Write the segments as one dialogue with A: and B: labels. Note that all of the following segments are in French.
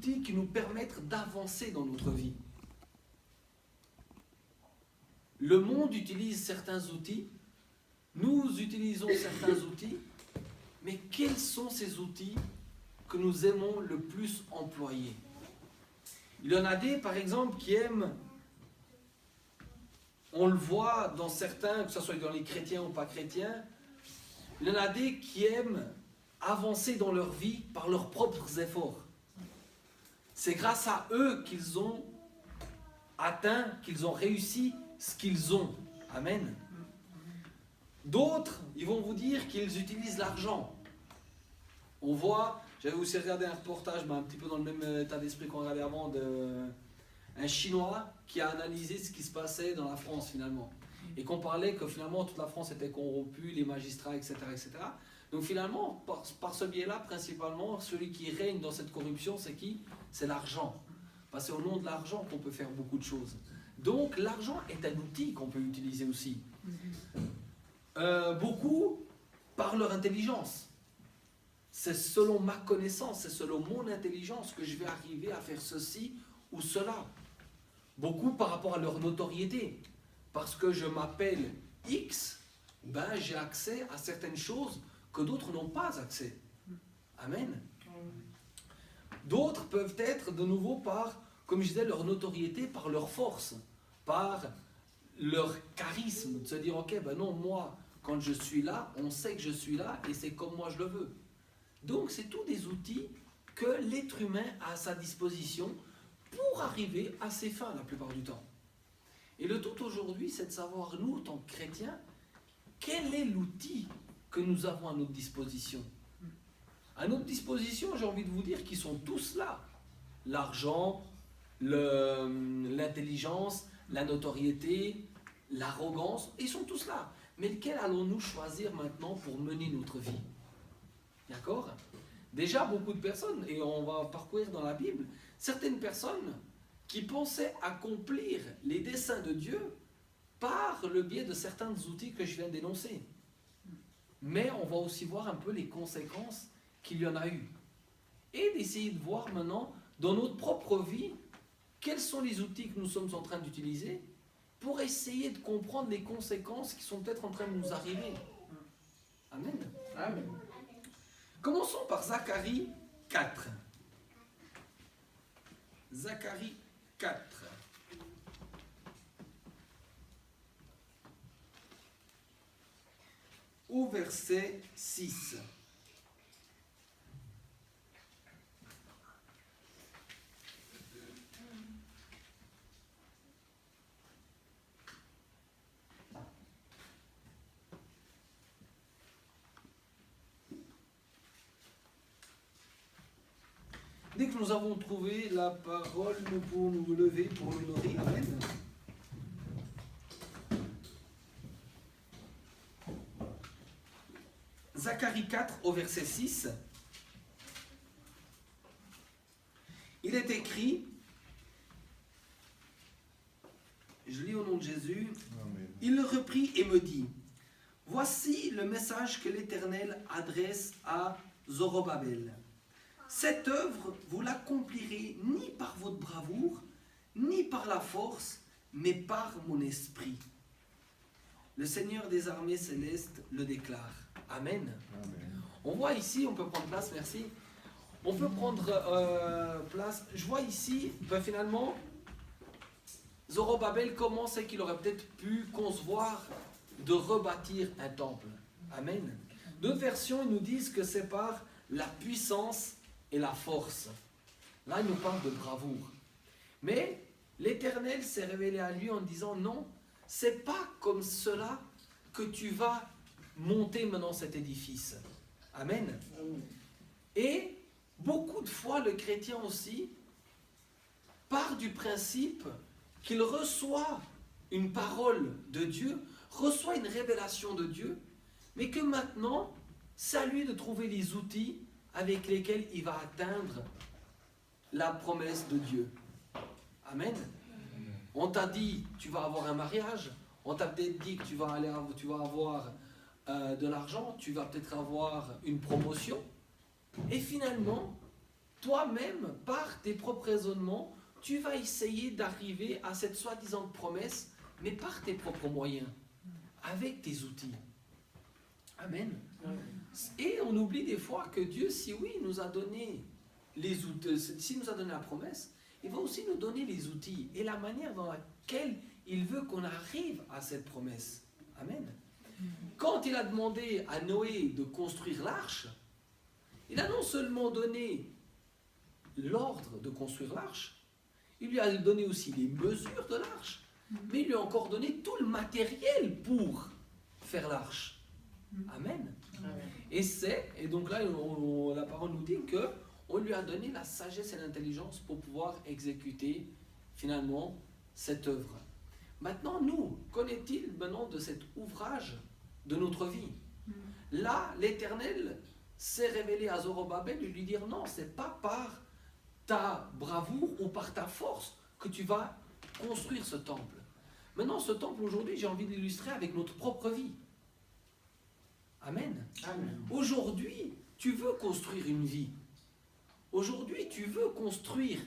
A: outils qui nous permettent d'avancer dans notre vie. Le monde utilise certains outils, nous utilisons certains outils, mais quels sont ces outils que nous aimons le plus employer? Il y en a des, par exemple, qui aiment, on le voit dans certains, que ce soit dans les chrétiens ou pas chrétiens, il y en a des qui aiment avancer dans leur vie par leurs propres efforts. C'est grâce à eux qu'ils ont atteint, qu'ils ont réussi ce qu'ils ont. Amen. D'autres, ils vont vous dire qu'ils utilisent l'argent. On voit, j'avais aussi regardé un reportage, mais un petit peu dans le même état d'esprit qu'on regardait avant, un Chinois qui a analysé ce qui se passait dans la France finalement. Et qu'on parlait que finalement toute la France était corrompue, les magistrats, etc. etc. Donc finalement, par ce biais-là, principalement, celui qui règne dans cette corruption, c'est qui? C'est l'argent. Parce que c'est au nom de l'argent qu'on peut faire beaucoup de choses. Donc l'argent est un outil qu'on peut utiliser aussi. Beaucoup par leur intelligence. C'est selon ma connaissance, c'est selon mon intelligence que je vais arriver à faire ceci ou cela. Beaucoup par rapport à leur notoriété. Parce que je m'appelle X, ben j'ai accès à certaines choses que d'autres n'ont pas accès. Amen. D'autres peuvent être de nouveau par, comme je disais, leur notoriété, par leur force, par leur charisme, de se dire, ok, ben non, moi, quand je suis là, on sait que je suis là et c'est comme moi je le veux. Donc, c'est tous des outils que l'être humain a à sa disposition pour arriver à ses fins la plupart du temps. Et le tout aujourd'hui, c'est de savoir, nous, en tant que chrétiens, quel est l'outil que nous avons à notre disposition. À notre disposition, j'ai envie de vous dire qu'ils sont tous là. L'argent, l'intelligence, la notoriété, l'arrogance, ils sont tous là. Mais lequel allons-nous choisir maintenant pour mener notre vie? D'accord? Déjà, beaucoup de personnes, et on va parcourir dans la Bible, certaines personnes qui pensaient accomplir les desseins de Dieu par le biais de certains outils que je viens d'énoncer. Mais on va aussi voir un peu les conséquences qu'il y en a eu. Et d'essayer de voir maintenant, dans notre propre vie, quels sont les outils que nous sommes en train d'utiliser pour essayer de comprendre les conséquences qui sont peut-être en train de nous arriver. Amen. Amen. Commençons par Zacharie 4. Zacharie 4. Au verset 6. Dès que nous avons trouvé la parole, nous pouvons nous lever pour l'honorer. Amen. Zacharie 4 au verset 6. Il est écrit, je lis au nom de Jésus, Amen. Il reprit et me dit, voici le message que l'Éternel adresse à Zorobabel. Cette œuvre, vous l'accomplirez ni par votre bravoure, ni par la force, mais par mon esprit. Le Seigneur des armées célestes le déclare. Amen. Amen. On voit ici, on peut prendre place, merci. On peut prendre place. Je vois ici, ben finalement, Zorobabel, comment c'est qu'il aurait peut-être pu concevoir de rebâtir un temple. Amen. D'autres versions, ils nous disent que c'est par la puissance et la force. Là, il nous parle de bravoure. Mais l'Éternel s'est révélé à lui en disant, non, c'est pas comme cela que tu vas monter maintenant cet édifice. Amen. Et beaucoup de fois, le chrétien aussi part du principe qu'il reçoit une parole de Dieu, reçoit une révélation de Dieu, mais que maintenant, c'est à lui de trouver les outils avec lesquels il va atteindre la promesse de Dieu. Amen. On t'a dit, tu vas avoir un mariage, on t'a peut-être dit que tu vas avoir de l'argent, tu vas peut-être avoir une promotion, et finalement, toi-même, par tes propres raisonnements, tu vas essayer d'arriver à cette soi-disant promesse, mais par tes propres moyens, avec tes outils. Amen. Et on oublie des fois que Dieu, si oui, nous a donné les outils, s'il nous a donné la promesse, il va aussi nous donner les outils et la manière dans laquelle il veut qu'on arrive à cette promesse. Amen. Quand il a demandé à Noé de construire l'arche, il a non seulement donné l'ordre de construire l'arche, il lui a donné aussi les mesures de l'arche, mais il lui a encore donné tout le matériel pour faire l'arche. Amen. Et donc là, la parole nous dit que on lui a donné la sagesse et l'intelligence pour pouvoir exécuter finalement cette œuvre. Maintenant, nous, qu'en est-il maintenant de cet ouvrage de notre vie? Là, l'Éternel s'est révélé à Zorobabel de lui dire non, c'est pas par ta bravoure ou par ta force que tu vas construire ce temple. Maintenant, ce temple aujourd'hui, j'ai envie de l'illustrer avec notre propre vie. Amen. Amen. Aujourd'hui, tu veux construire une vie. Aujourd'hui, tu veux construire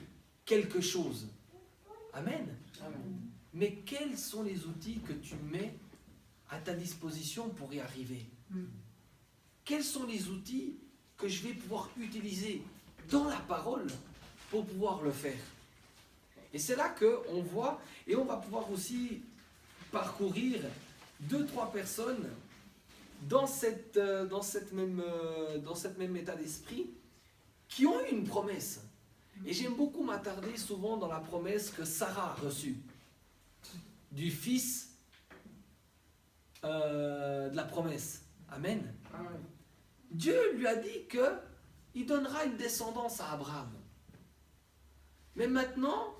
A: quelque chose. Amen. Amen. Mais quels sont les outils que tu mets à ta disposition pour y arriver? Quels sont les outils que je vais pouvoir utiliser dans la parole pour pouvoir le faire? Et c'est là qu'on voit, et on va pouvoir aussi parcourir 2-3 personnes dans cette même état d'esprit qui ont eu une promesse. Et j'aime beaucoup m'attarder souvent dans la promesse que Sarah a reçue du fils de la promesse. Amen. Amen. Dieu lui a dit qu'il donnera une descendance à Abraham. Mais maintenant,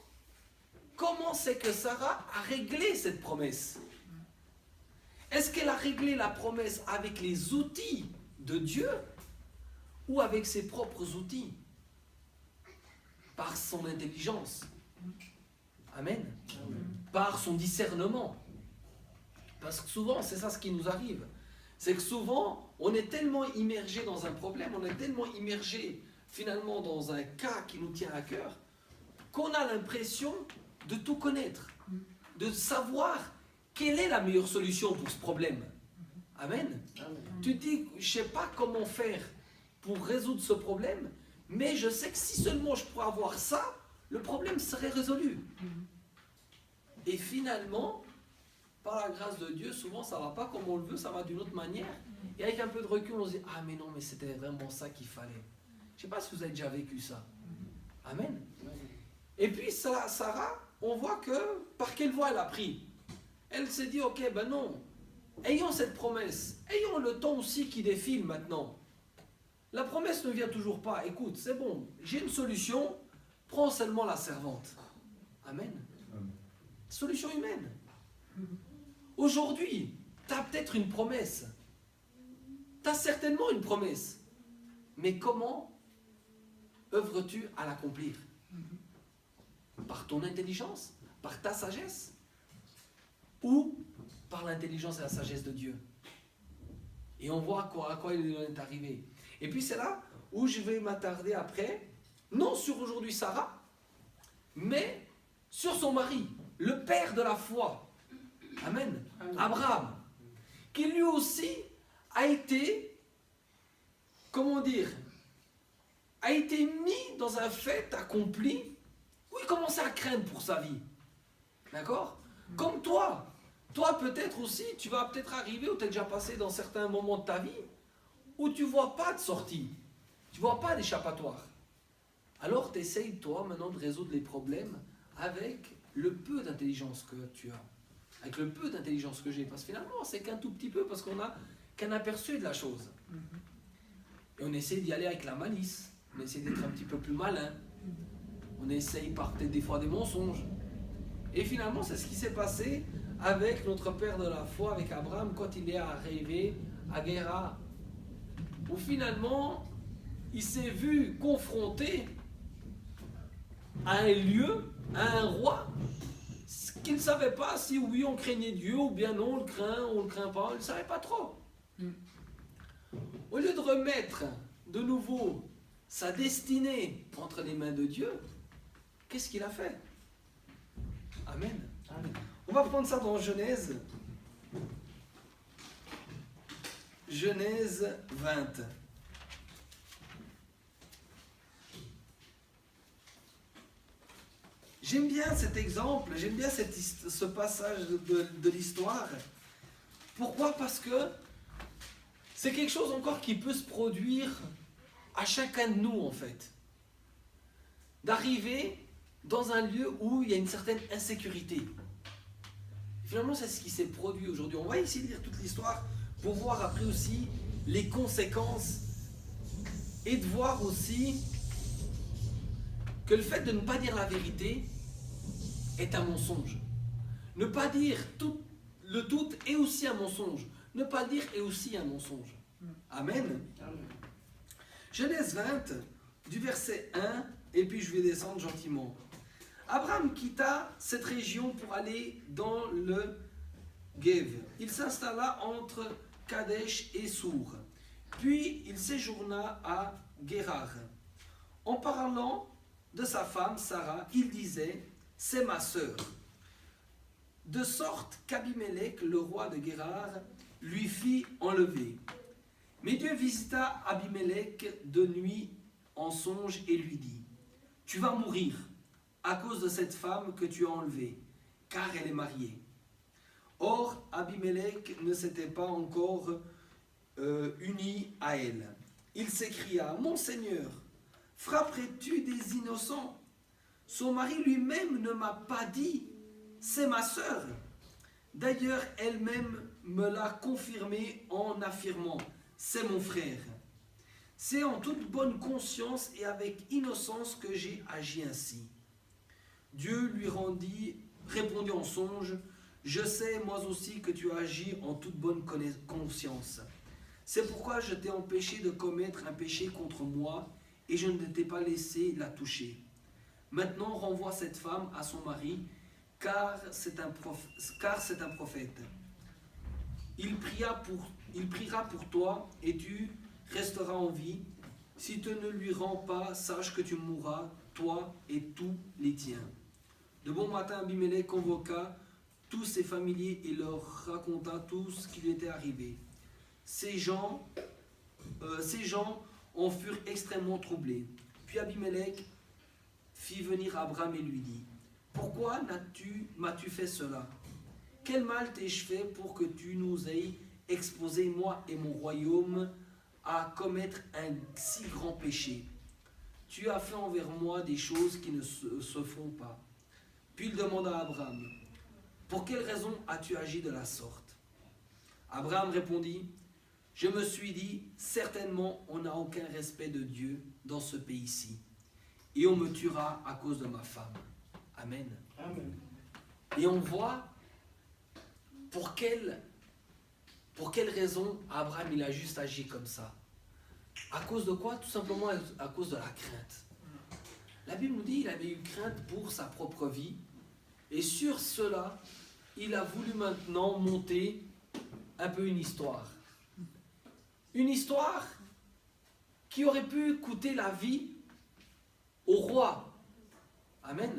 A: comment c'est que Sarah a réglé cette promesse? Est-ce qu'elle a réglé la promesse avec les outils de Dieu ou avec ses propres outils? Par son intelligence. Amen. Amen. Par son discernement. Parce que souvent, c'est ça ce qui nous arrive. C'est que souvent, on est tellement immergé dans un problème, on est tellement immergé finalement dans un cas qui nous tient à cœur, qu'on a l'impression de tout connaître, de savoir quelle est la meilleure solution pour ce problème. Amen. Amen. Tu te dis, je ne sais pas comment faire pour résoudre ce problème, mais je sais que si seulement je pourrais avoir ça, le problème serait résolu. Et finalement, par la grâce de Dieu, souvent ça ne va pas comme on le veut, ça va d'une autre manière. Et avec un peu de recul, on se dit, ah mais non, mais c'était vraiment ça qu'il fallait. Je ne sais pas si vous avez déjà vécu ça. Amen. Et puis Sarah, on voit que par quelle voie elle a pris. Elle s'est dit, ok, ben non, ayons cette promesse, ayons le temps aussi qui défile maintenant. La promesse ne vient toujours pas. Écoute, c'est bon, j'ai une solution, prends seulement la servante. Amen. Solution humaine. Aujourd'hui, tu as peut-être une promesse. Tu as certainement une promesse. Mais comment œuvres-tu à l'accomplir? Par ton intelligence? Par ta sagesse? Ou par l'intelligence et la sagesse de Dieu? Et on voit à quoi il est arrivé. Et puis c'est là où je vais m'attarder après, non sur aujourd'hui Sarah, mais sur son mari, le père de la foi. Amen. Amen. Abraham, qui lui aussi a été, comment dire, a été mis dans un fait accompli où il commençait à craindre pour sa vie. D'accord? Comme toi. Toi peut-être aussi, tu vas peut-être arriver ou tu es déjà passé dans certains moments de ta vie où tu ne vois pas de sortie, tu ne vois pas d'échappatoire. Alors tu essayes toi maintenant de résoudre les problèmes avec le peu d'intelligence que tu as, avec le peu d'intelligence que j'ai. Parce que finalement c'est qu'un tout petit peu, parce qu'on n'a qu'un aperçu de la chose. Et on essaie d'y aller avec la malice, on essaie d'être un petit peu plus malin, on essaye par peut-être des fois des mensonges. Et finalement c'est ce qui s'est passé avec notre père de la foi, avec Abraham, quand il est arrivé à Guérar, où finalement il s'est vu confronté à un lieu, à un roi, qu'il ne savait pas si oui on craignait Dieu ou bien non on le craint pas, il ne savait pas trop. Au lieu de remettre de nouveau sa destinée entre les mains de Dieu, qu'est-ce qu'il a fait? Amen.
B: Amen.
A: On va prendre ça dans Genèse. Genèse 20. J'aime bien cet exemple, j'aime bien ce passage de l'histoire. Pourquoi? Parce que c'est quelque chose encore qui peut se produire à chacun de nous en fait. D'arriver dans un lieu où il y a une certaine insécurité. Finalement, c'est ce qui s'est produit aujourd'hui. On va essayer de lire toute l'histoire pour voir après aussi les conséquences et de voir aussi que le fait de ne pas dire la vérité est un mensonge. Ne pas dire le tout est aussi un mensonge. Ne pas dire est aussi un mensonge. Amen.
B: Amen.
A: Genèse 20, du verset 1, et puis je vais descendre gentiment. Abraham quitta cette région pour aller dans le Guév. Il s'installa entre Kadesh et Sour. Puis il séjourna à Guérar. En parlant de sa femme Sarah, il disait « C'est ma sœur ». De sorte qu'Abimélec, le roi de Guérar, lui fit enlever. Mais Dieu visita Abimélec de nuit en songe et lui dit « Tu vas mourir à cause de cette femme que tu as enlevée, car elle est mariée. » Or, Abimélec ne s'était pas encore uni à elle. Il s'écria « Mon Seigneur, frapperais-tu des innocents? Son mari lui-même ne m'a pas dit « C'est ma sœur ». D'ailleurs, elle-même me l'a confirmé en affirmant « C'est mon frère ». C'est en toute bonne conscience et avec innocence que j'ai agi ainsi. Dieu lui répondit en songe « Je sais moi aussi que tu as agi en toute bonne conscience. C'est pourquoi je t'ai empêché de commettre un péché contre moi et je ne t'ai pas laissé la toucher. Maintenant renvoie cette femme à son mari, car c'est un prophète. Il priera pour toi et tu resteras en vie. Si tu ne lui rends pas, sache que tu mourras, toi et tous les tiens. » De bon matin, Abimélec convoqua tous ses familiers et leur raconta tout ce qui lui était arrivé. Ces gens en furent extrêmement troublés. Puis Abimélec fit venir Abraham et lui dit « Pourquoi m'as-tu fait cela? Quel mal t'ai-je fait pour que tu nous aies exposé, moi et mon royaume, à commettre un si grand péché? Tu as fait envers moi des choses qui ne se font pas. » Puis il demanda à Abraham « Pour quelle raison as-tu agi de la sorte ?» Abraham répondit « Je me suis dit, certainement on n'a aucun respect de Dieu dans ce pays-ci, et on me tuera à cause de ma femme. » Amen.
B: Amen.
A: Et on voit pour quelle raison Abraham il a juste agi comme ça. À cause de quoi? Tout simplement à cause de la crainte. La Bible nous dit qu'il avait eu crainte pour sa propre vie, et sur cela, il a voulu maintenant monter un peu une histoire. Une histoire qui aurait pu coûter la vie au roi. Amen.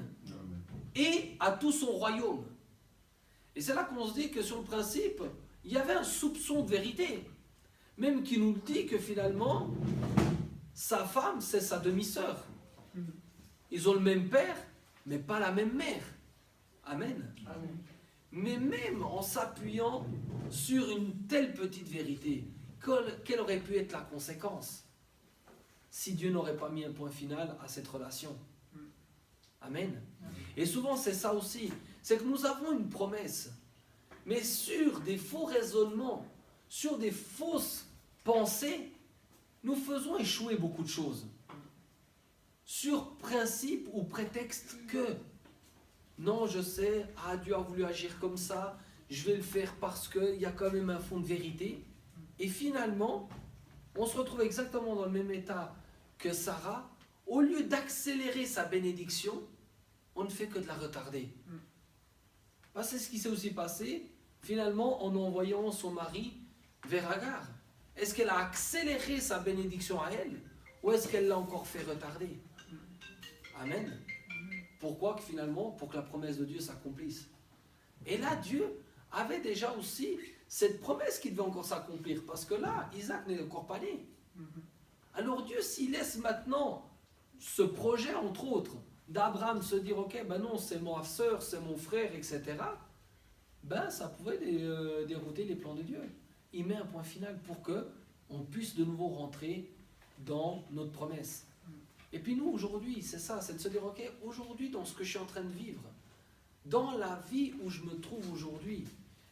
A: Et à tout son royaume. Et c'est là qu'on se dit que sur le principe, il y avait un soupçon de vérité. Même qui nous dit que finalement, sa femme, c'est sa demi-sœur. Ils ont le même père, mais pas la même mère. Amen.
B: Amen.
A: Mais même en s'appuyant sur une telle petite vérité, quelle aurait pu être la conséquence si Dieu n'aurait pas mis un point final à cette relation? Amen. Et souvent c'est ça aussi, c'est que nous avons une promesse, mais sur des faux raisonnements, sur des fausses pensées, nous faisons échouer beaucoup de choses. Sur principe ou prétexte que non, je sais, Dieu a voulu agir comme ça, je vais le faire parce qu'il y a quand même un fond de vérité. Et finalement, on se retrouve exactement dans le même état que Sarah. Au lieu d'accélérer sa bénédiction, on ne fait que de la retarder. C'est ce qui s'est aussi passé, finalement, en envoyant son mari vers Agar. Est-ce qu'elle a accéléré sa bénédiction à elle, ou est-ce qu'elle l'a encore fait retarder? Amen. Pourquoi que finalement? Pour que la promesse de Dieu s'accomplisse. Et là, Dieu avait déjà aussi cette promesse qui devait encore s'accomplir, parce que là, Isaac n'est encore pas né. Alors Dieu, s'il laisse maintenant ce projet, entre autres, d'Abraham se dire, ok, ben non, c'est ma soeur, c'est mon frère, etc., ben ça pouvait dérouter les plans de Dieu. Il met un point final pour que on puisse de nouveau rentrer dans notre promesse. Et puis nous, aujourd'hui, c'est ça, c'est de se dire, ok, aujourd'hui, dans ce que je suis en train de vivre, dans la vie où je me trouve aujourd'hui,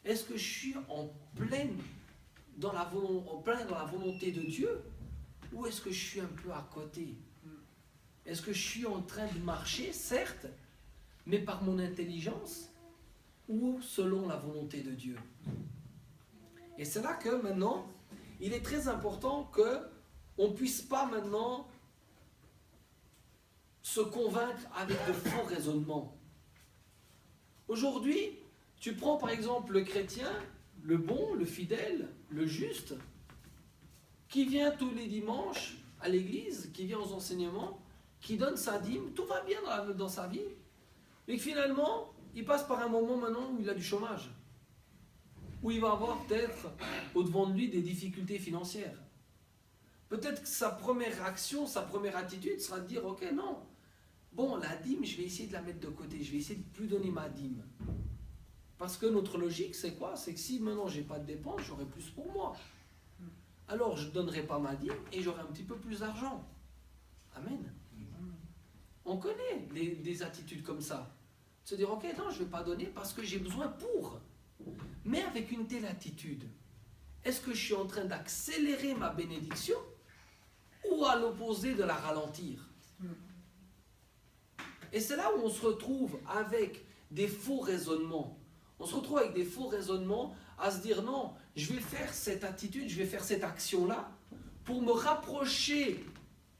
A: est-ce que je suis en pleine dans la volonté de Dieu, ou est-ce que je suis un peu à côté? Est-ce que je suis en train de marcher, certes, mais par mon intelligence, ou selon la volonté de Dieu? Et c'est là que maintenant, il est très important qu'on ne puisse pas maintenant se convaincre avec de faux raisonnements. Aujourd'hui, tu prends par exemple le chrétien, le bon, le fidèle, le juste, qui vient tous les dimanches à l'église, qui vient aux enseignements, qui donne sa dîme, tout va bien dans sa vie, mais que finalement, il passe par un moment maintenant où il a du chômage, où il va avoir peut-être au-devant de lui des difficultés financières. Peut-être que sa première action, sa première attitude sera de dire, ok, non, bon, la dîme, je vais essayer de la mettre de côté, je vais essayer de plus donner ma dîme. Parce que notre logique, c'est quoi? C'est que si maintenant j'ai pas de dépenses, j'aurai plus pour moi. Alors je ne donnerai pas ma dîme et j'aurai un petit peu plus d'argent. Amen. On connaît des attitudes comme ça. Se dire, ok, non, je ne vais pas donner parce que j'ai besoin pour. Mais avec une telle attitude, est-ce que je suis en train d'accélérer ma bénédiction ou à l'opposé de la ralentir? Et c'est là où on se retrouve avec des faux raisonnements. On se retrouve avec des faux raisonnements à se dire non, je vais faire cette attitude, je vais faire cette action-là pour me rapprocher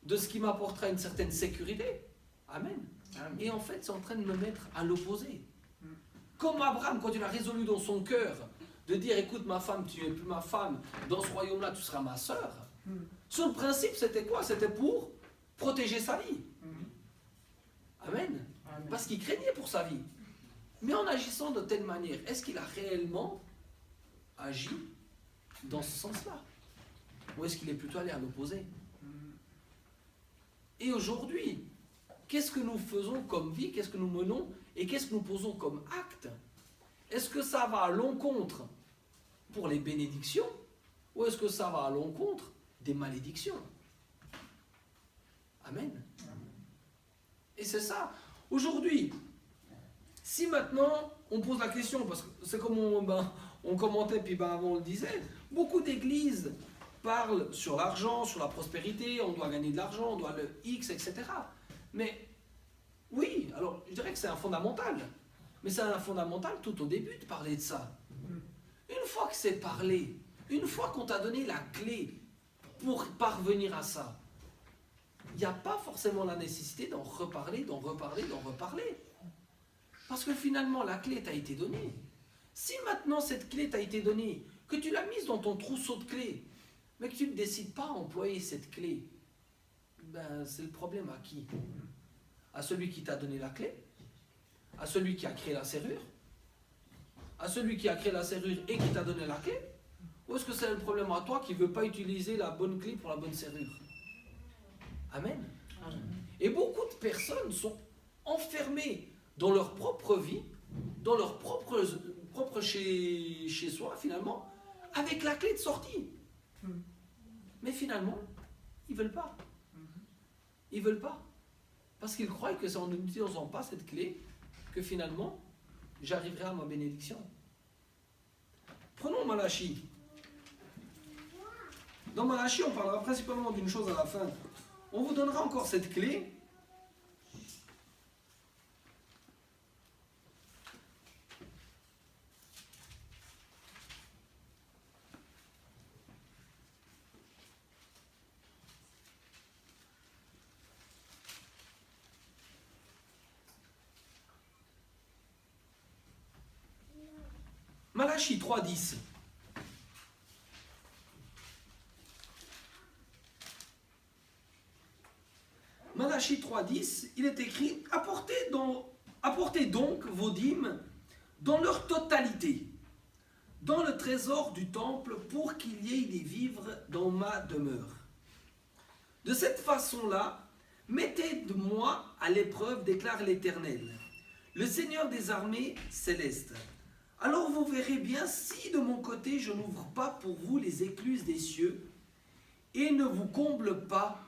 A: de ce qui m'apportera une certaine sécurité. Amen. Et en fait, c'est en train de me mettre à l'opposé. Comme Abraham, quand il a résolu dans son cœur de dire écoute ma femme, tu n'es plus ma femme, dans ce royaume-là, tu seras ma sœur. Son principe, c'était quoi? C'était pour protéger sa vie. Amen. Parce qu'il craignait pour sa vie. Mais en agissant de telle manière, est-ce qu'il a réellement agi dans ce sens-là? Ou est-ce qu'il est plutôt allé à l'opposé? Et aujourd'hui, qu'est-ce que nous faisons comme vie? Qu'est-ce que nous menons? Et qu'est-ce que nous posons comme acte? Est-ce que ça va à l'encontre pour les bénédictions? Ou est-ce que ça va à l'encontre des malédictions? Amen. Et c'est ça. Aujourd'hui, si maintenant on pose la question, parce que c'est comme on commentait, puis avant on le disait, beaucoup d'églises parlent sur l'argent, sur la prospérité, on doit gagner de l'argent, on doit le X, etc. Mais oui, alors je dirais que c'est un fondamental. Mais c'est un fondamental tout au début de parler de ça. Une fois que c'est parlé, une fois qu'on t'a donné la clé pour parvenir à ça, il n'y a pas forcément la nécessité d'en reparler, d'en reparler, d'en reparler. Parce que finalement, la clé t'a été donnée. Si maintenant cette clé t'a été donnée, que tu l'as mise dans ton trousseau de clés, mais que tu ne décides pas à employer cette clé, ben c'est le problème à qui? À celui qui t'a donné la clé? À celui qui a créé la serrure? À celui qui a créé la serrure et qui t'a donné la clé? Ou est-ce que c'est le problème à toi qui ne veut pas utiliser la bonne clé pour la bonne serrure? Amen. Et beaucoup de personnes sont enfermées dans leur propre vie, dans leur propre chez soi finalement, avec la clé de sortie. Mais finalement, ils ne veulent pas. Ils ne veulent pas. Parce qu'ils croient que c'est en n'utilisant pas cette clé que finalement, j'arriverai à ma bénédiction. Prenons Malachie. Dans Malachie, on parlera principalement d'une chose à la fin. On vous donnera encore cette clé. Malachie 3:10. Malachie 3,10, il est écrit apportez donc vos dîmes dans leur totalité, dans le trésor du temple, pour qu'il y ait des vivres dans ma demeure. De cette façon-là, mettez de moi à l'épreuve, déclare l'Éternel, le Seigneur des armées célestes. Alors vous verrez bien si de mon côté je n'ouvre pas pour vous les écluses des cieux et ne vous comble pas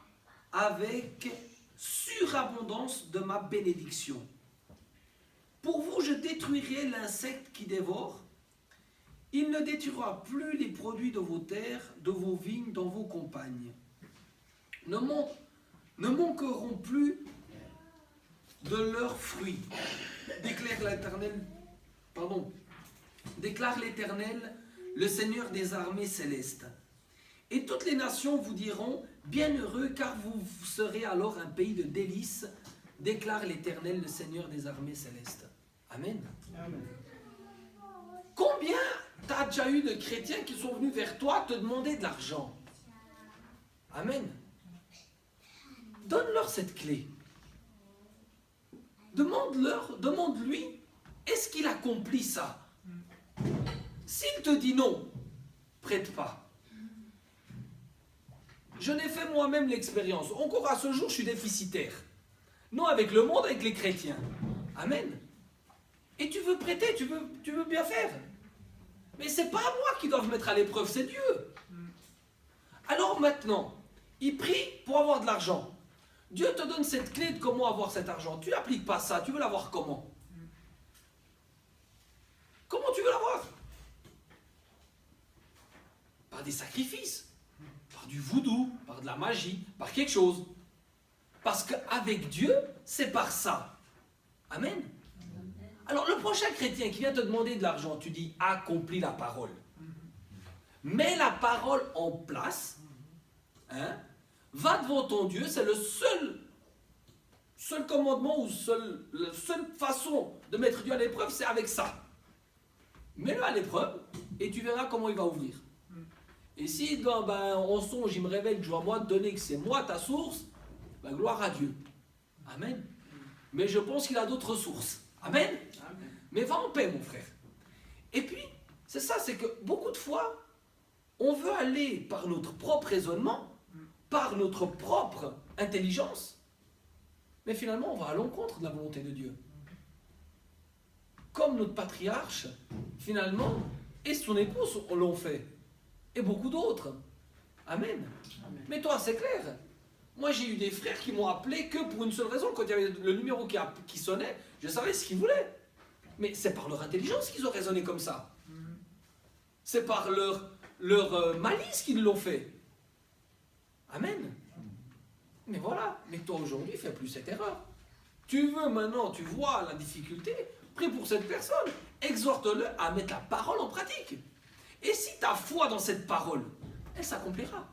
A: avec surabondance de ma bénédiction. Pour vous, je détruirai l'insecte qui dévore. Il ne détruira plus les produits de vos terres, de vos vignes, dans vos campagnes. Ne manqueront plus de leurs fruits, déclare l'Éternel, le Seigneur des armées célestes. Et toutes les nations vous diront, bienheureux, car vous serez alors un pays de délices, déclare l'Éternel, le Seigneur des armées célestes. Amen.
B: Amen.
A: Combien tu as déjà eu de chrétiens qui sont venus vers toi te demander de l'argent? Amen. Donne-leur cette clé. Demande-lui, est-ce qu'il accomplit ça? S'il te dit non, prête pas. Je n'ai fait moi-même l'expérience. Encore à ce jour, je suis déficitaire. Non avec le monde, avec les chrétiens. Amen. Et tu veux prêter, tu veux bien faire. Mais c'est pas moi qui dois me mettre à l'épreuve, c'est Dieu. Alors maintenant, il prie pour avoir de l'argent. Dieu te donne cette clé de comment avoir cet argent. Tu n'appliques pas ça, tu veux l'avoir comment? Comment tu veux l'avoir? Par des sacrifices, par du voodoo, par de la magie, par quelque chose. Parce qu'avec Dieu, c'est par ça. Amen. Alors le prochain chrétien qui vient te demander de l'argent, tu dis accomplis la parole. Mets la parole en place. Hein? Va devant ton Dieu, c'est le seul commandement ou la seule façon de mettre Dieu à l'épreuve, c'est avec ça. Mets-le à l'épreuve et tu verras comment il va ouvrir. Et si en songe il me révèle que je dois moi te donner, que c'est moi ta source, gloire à Dieu. Amen. Mais je pense qu'il a d'autres sources. Amen.
B: Amen.
A: Mais va en paix, mon frère. Et puis, c'est ça, c'est que beaucoup de fois, on veut aller par notre propre raisonnement, par notre propre intelligence, mais finalement, on va à l'encontre de la volonté de Dieu. Comme notre patriarche, finalement, et son épouse l'ont fait, et beaucoup d'autres. Amen.
B: Amen.
A: Mais toi, c'est clair. Moi, j'ai eu des frères qui m'ont appelé que pour une seule raison. Quand il y avait le numéro qui sonnait, je savais ce qu'ils voulaient. Mais c'est par leur intelligence qu'ils ont raisonné comme ça. C'est par leur malice qu'ils l'ont fait. Amen. Mais voilà. Mais toi, aujourd'hui, fais plus cette erreur. Tu veux maintenant, tu vois la difficulté, prie pour cette personne. Exhorte-le à mettre la parole en pratique. Et si tu as foi dans cette parole, elle s'accomplira.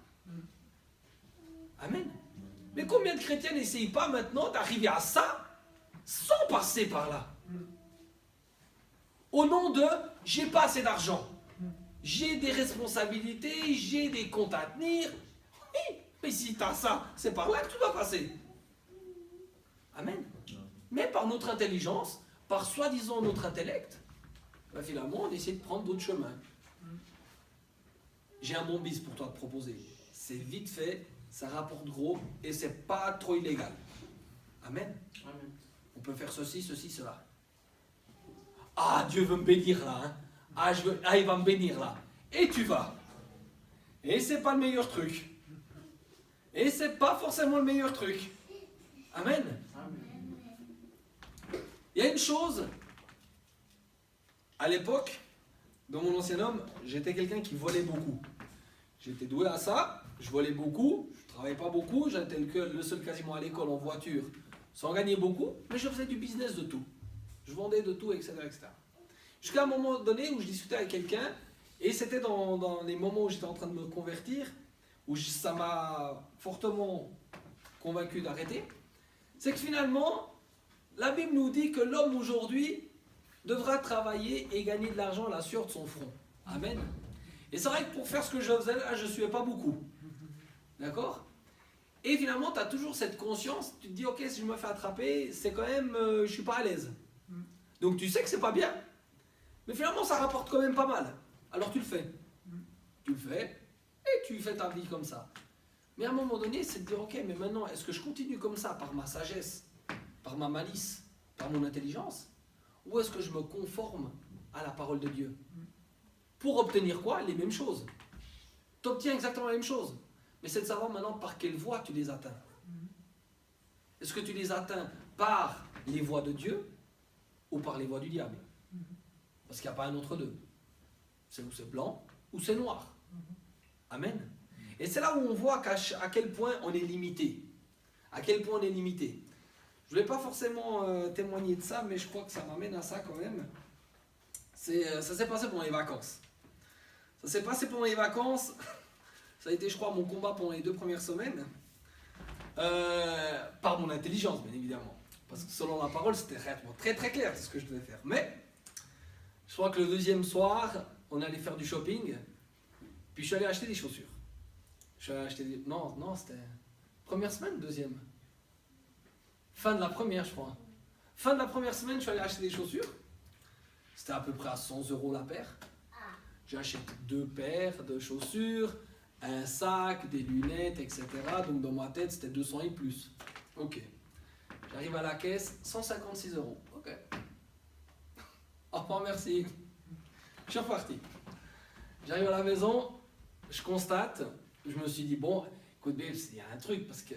A: Amen. Mais combien de chrétiens n'essayent pas maintenant d'arriver à ça sans passer par là? Au nom de j'ai pas assez d'argent, j'ai des responsabilités, j'ai des comptes à tenir. Oui, mais si tu as ça, c'est par là que tu dois passer. Amen. Mais par notre intelligence, par soi-disant notre intellect, finalement on essaie de prendre d'autres chemins. J'ai un bon bis pour toi à te proposer. C'est vite fait, ça rapporte gros et c'est pas trop illégal. Amen.
B: Amen.
A: On peut faire ceci, ceci, cela. Ah, Dieu veut me bénir là. Hein. Il va me bénir là. Et tu vas. Et c'est pas le meilleur truc. Et c'est pas forcément le meilleur truc. Amen.
B: Amen.
A: Il y a une chose. À l'époque, dans mon ancien homme, j'étais quelqu'un qui volait beaucoup. J'étais doué à ça. Je volais beaucoup. Je travaillais pas beaucoup. J'étais le seul quasiment à l'école en voiture, sans gagner beaucoup. Mais je faisais du business de tout. Je vendais de tout, etc. etc. Jusqu'à un moment donné où je discutais avec quelqu'un, et c'était dans les moments où j'étais en train de me convertir, où ça m'a fortement convaincu d'arrêter, c'est que finalement, la Bible nous dit que l'homme aujourd'hui devra travailler et gagner de l'argent à la sueur de son front. Amen. Et c'est vrai que pour faire ce que je faisais là, je ne suivais pas beaucoup. D'accord? Et finalement, tu as toujours cette conscience, tu te dis, ok, si je me fais attraper, c'est quand même, je suis pas à l'aise. Donc tu sais que c'est pas bien, mais finalement, ça rapporte quand même pas mal. Alors tu le fais. Tu le fais, et tu fais ta vie comme ça. Mais à un moment donné, c'est de dire, ok, mais maintenant, est-ce que je continue comme ça, par ma sagesse, par ma malice, par mon intelligence, ou est-ce que je me conforme à la parole de Dieu? Pour obtenir quoi? Les mêmes choses. Tu obtiens exactement la même chose. Mais c'est de savoir maintenant par quelle voie tu les atteins. Est-ce que tu les atteins par les voies de Dieu ou par les voies du diable? Parce qu'il n'y a pas un entre deux. C'est ou c'est blanc ou c'est noir. Amen. Et c'est là où on voit à quel point on est limité. À quel point on est limité. Je ne voulais pas forcément témoigner de ça, mais je crois que ça m'amène à ça quand même. Ça s'est passé pendant les vacances. Ça s'est passé pendant les vacances. Ça a été, je crois, mon combat pendant les 2 premières semaines. Par mon intelligence, bien évidemment. Parce que selon la parole, c'était très très clair ce que je devais faire. Mais, je crois que le deuxième soir, on allait faire du shopping. Puis je suis allé acheter des chaussures. Je suis allé acheter des... Non, c'était... Première semaine, deuxième. Fin de la première, je crois. Fin de la première semaine, je suis allé acheter des chaussures. C'était à peu près à 100 € la paire. J'achète 2 paires de chaussures, un sac, des lunettes, etc. Donc dans ma tête, c'était 200 et plus. Ok. J'arrive à la caisse, 156 €. Ok. Au revoir, merci. Je suis reparti. J'arrive à la maison, je constate, je me suis dit, bon, écoute, il y a un truc, parce que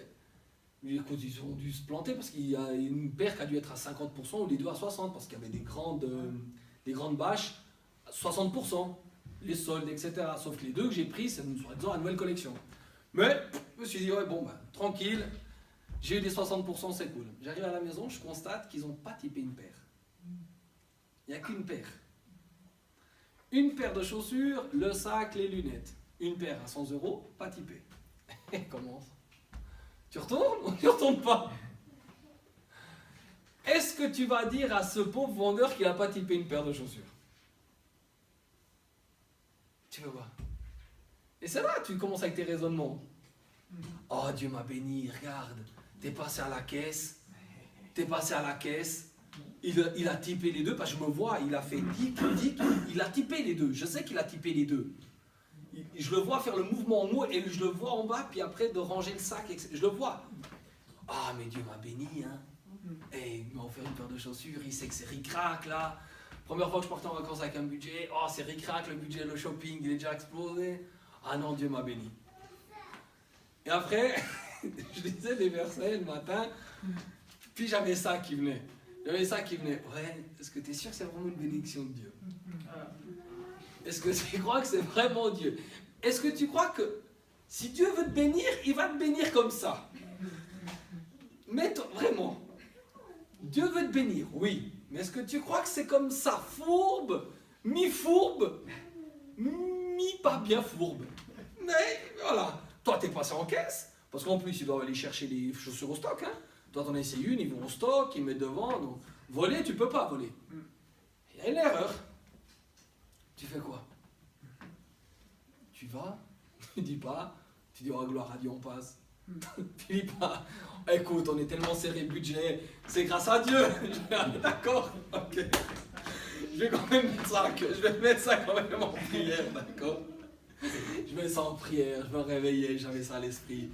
A: écoute, ils ont dû se planter, parce qu'il y a une paire qui a dû être à 50%, ou les deux à 60%, parce qu'il y avait des grandes bâches, 60%, les soldes, etc. Sauf que les deux que j'ai pris, c'est soi-disant la nouvelle collection. Mais, je me suis dit, ouais, bon, tranquille, j'ai eu des 60%, c'est cool. J'arrive à la maison, je constate qu'ils n'ont pas typé une paire. Il n'y a qu'une paire. Une paire de chaussures, le sac, les lunettes. Une paire à 100 €, pas typé. Et commence. Tu retournes ou tu ne retournes pas? Est-ce que tu vas dire à ce pauvre vendeur qu'il n'a pas typé une paire de chaussures? Tu veux voir? Et c'est là que tu commences avec tes raisonnements. Oh, Dieu m'a béni, regarde, t'es passé à la caisse, il a typé les deux, parce que je me vois, il a fait dic, il a typé les deux, je sais qu'il a typé les deux. Je le vois faire le mouvement en haut et je le vois en bas, puis après de ranger le sac, etc. Je le vois. Ah, mais Dieu m'a béni, hein. Et il m'a offert une paire de chaussures, il sait que c'est ric-rac là. Première fois que je partais en vacances avec un budget, oh c'est ric-rac, le budget, le shopping, il est déjà explosé. Ah non, Dieu m'a béni. Et après, je lisais des versets le matin, puis j'avais ça qui venait. Ouais, est-ce que tu es sûr que c'est vraiment une bénédiction de Dieu? Est-ce que tu crois que c'est vraiment Dieu? Est-ce que tu crois que si Dieu veut te bénir, il va te bénir comme ça? Mais vraiment, Dieu veut te bénir, oui. Mais est-ce que tu crois que c'est comme ça, fourbe, mi-fourbe, mi-pas bien fourbe? Mais voilà, toi t'es passé en caisse, parce qu'en plus ils doivent aller chercher les chaussures au stock. Hein. Toi t'en essaies une, ils vont au stock, ils mettent devant. Donc, voler, tu peux pas voler. Il y a une erreur. Tu fais quoi? Tu vas, tu dis pas, tu dis oh gloire à Dieu on passe. Tu dis pas, écoute on est tellement serré budget, c'est grâce à Dieu. D'accord, ok. Je vais quand même mettre ça quand même en prière, d'accord. Je mets ça en prière, je me réveillais, j'avais ça à l'esprit.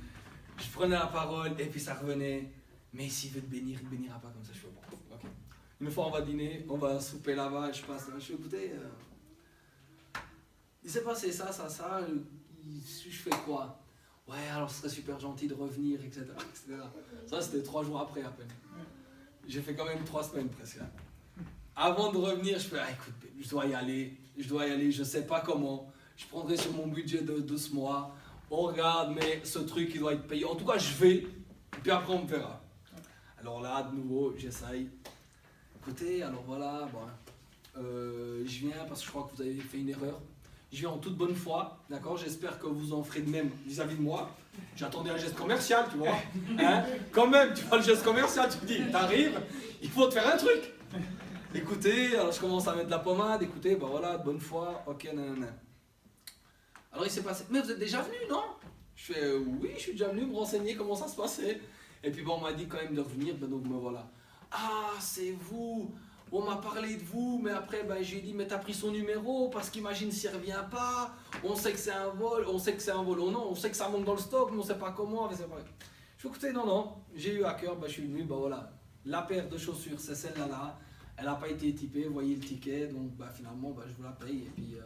A: Je prenais la parole et puis ça revenait. Mais s'il veut te bénir, il ne te bénira pas comme ça. Je fais bon, ok. Une fois on va dîner, on va souper là-bas, je passe, je fais écoutez, il s'est passé ça, je fais quoi? Ouais, alors ce serait super gentil de revenir, etc. Ça c'était 3 jours après à peine. J'ai fait quand même 3 semaines presque. Avant de revenir, je fais, écoute, je dois y aller, je sais pas comment. Je prendrai sur mon budget de ce mois. On regarde, mais ce truc, il doit être payé. En tout cas, je vais, et puis après, on me verra. Alors là, de nouveau, j'essaye. Écoutez, alors voilà, bon, je viens parce que je crois que vous avez fait une erreur. Je viens en toute bonne foi, d'accord? J'espère que vous en ferez de même vis-à-vis de moi. J'attendais un geste commercial, tu vois. Hein? Quand même, tu vois le geste commercial, tu te dis, t'arrives, il faut te faire un truc. Écoutez, alors je commence à mettre de la pommade, écoutez, ben voilà, de bonne foi, ok, nanana. Alors il s'est passé, mais vous êtes déjà venu, non? Je fais oui, je suis déjà venu me renseigner comment ça se passait. Et puis bon, on m'a dit quand même de revenir, ben donc me voilà. Ah, c'est vous. On m'a parlé de vous, mais après ben, j'ai dit mais t'as pris son numéro parce qu'imagine s'il revient pas. On sait que c'est un vol, on sait que c'est un vol ou non, on sait que ça manque dans le stock, mais on sait pas comment. Mais c'est vrai. Je fais écoutez, non, j'ai eu à cœur, ben, je suis venu, ben voilà. La paire de chaussures, c'est celle-là là. Elle n'a pas été typée, vous voyez le ticket, donc ben, finalement ben, je vous la paye et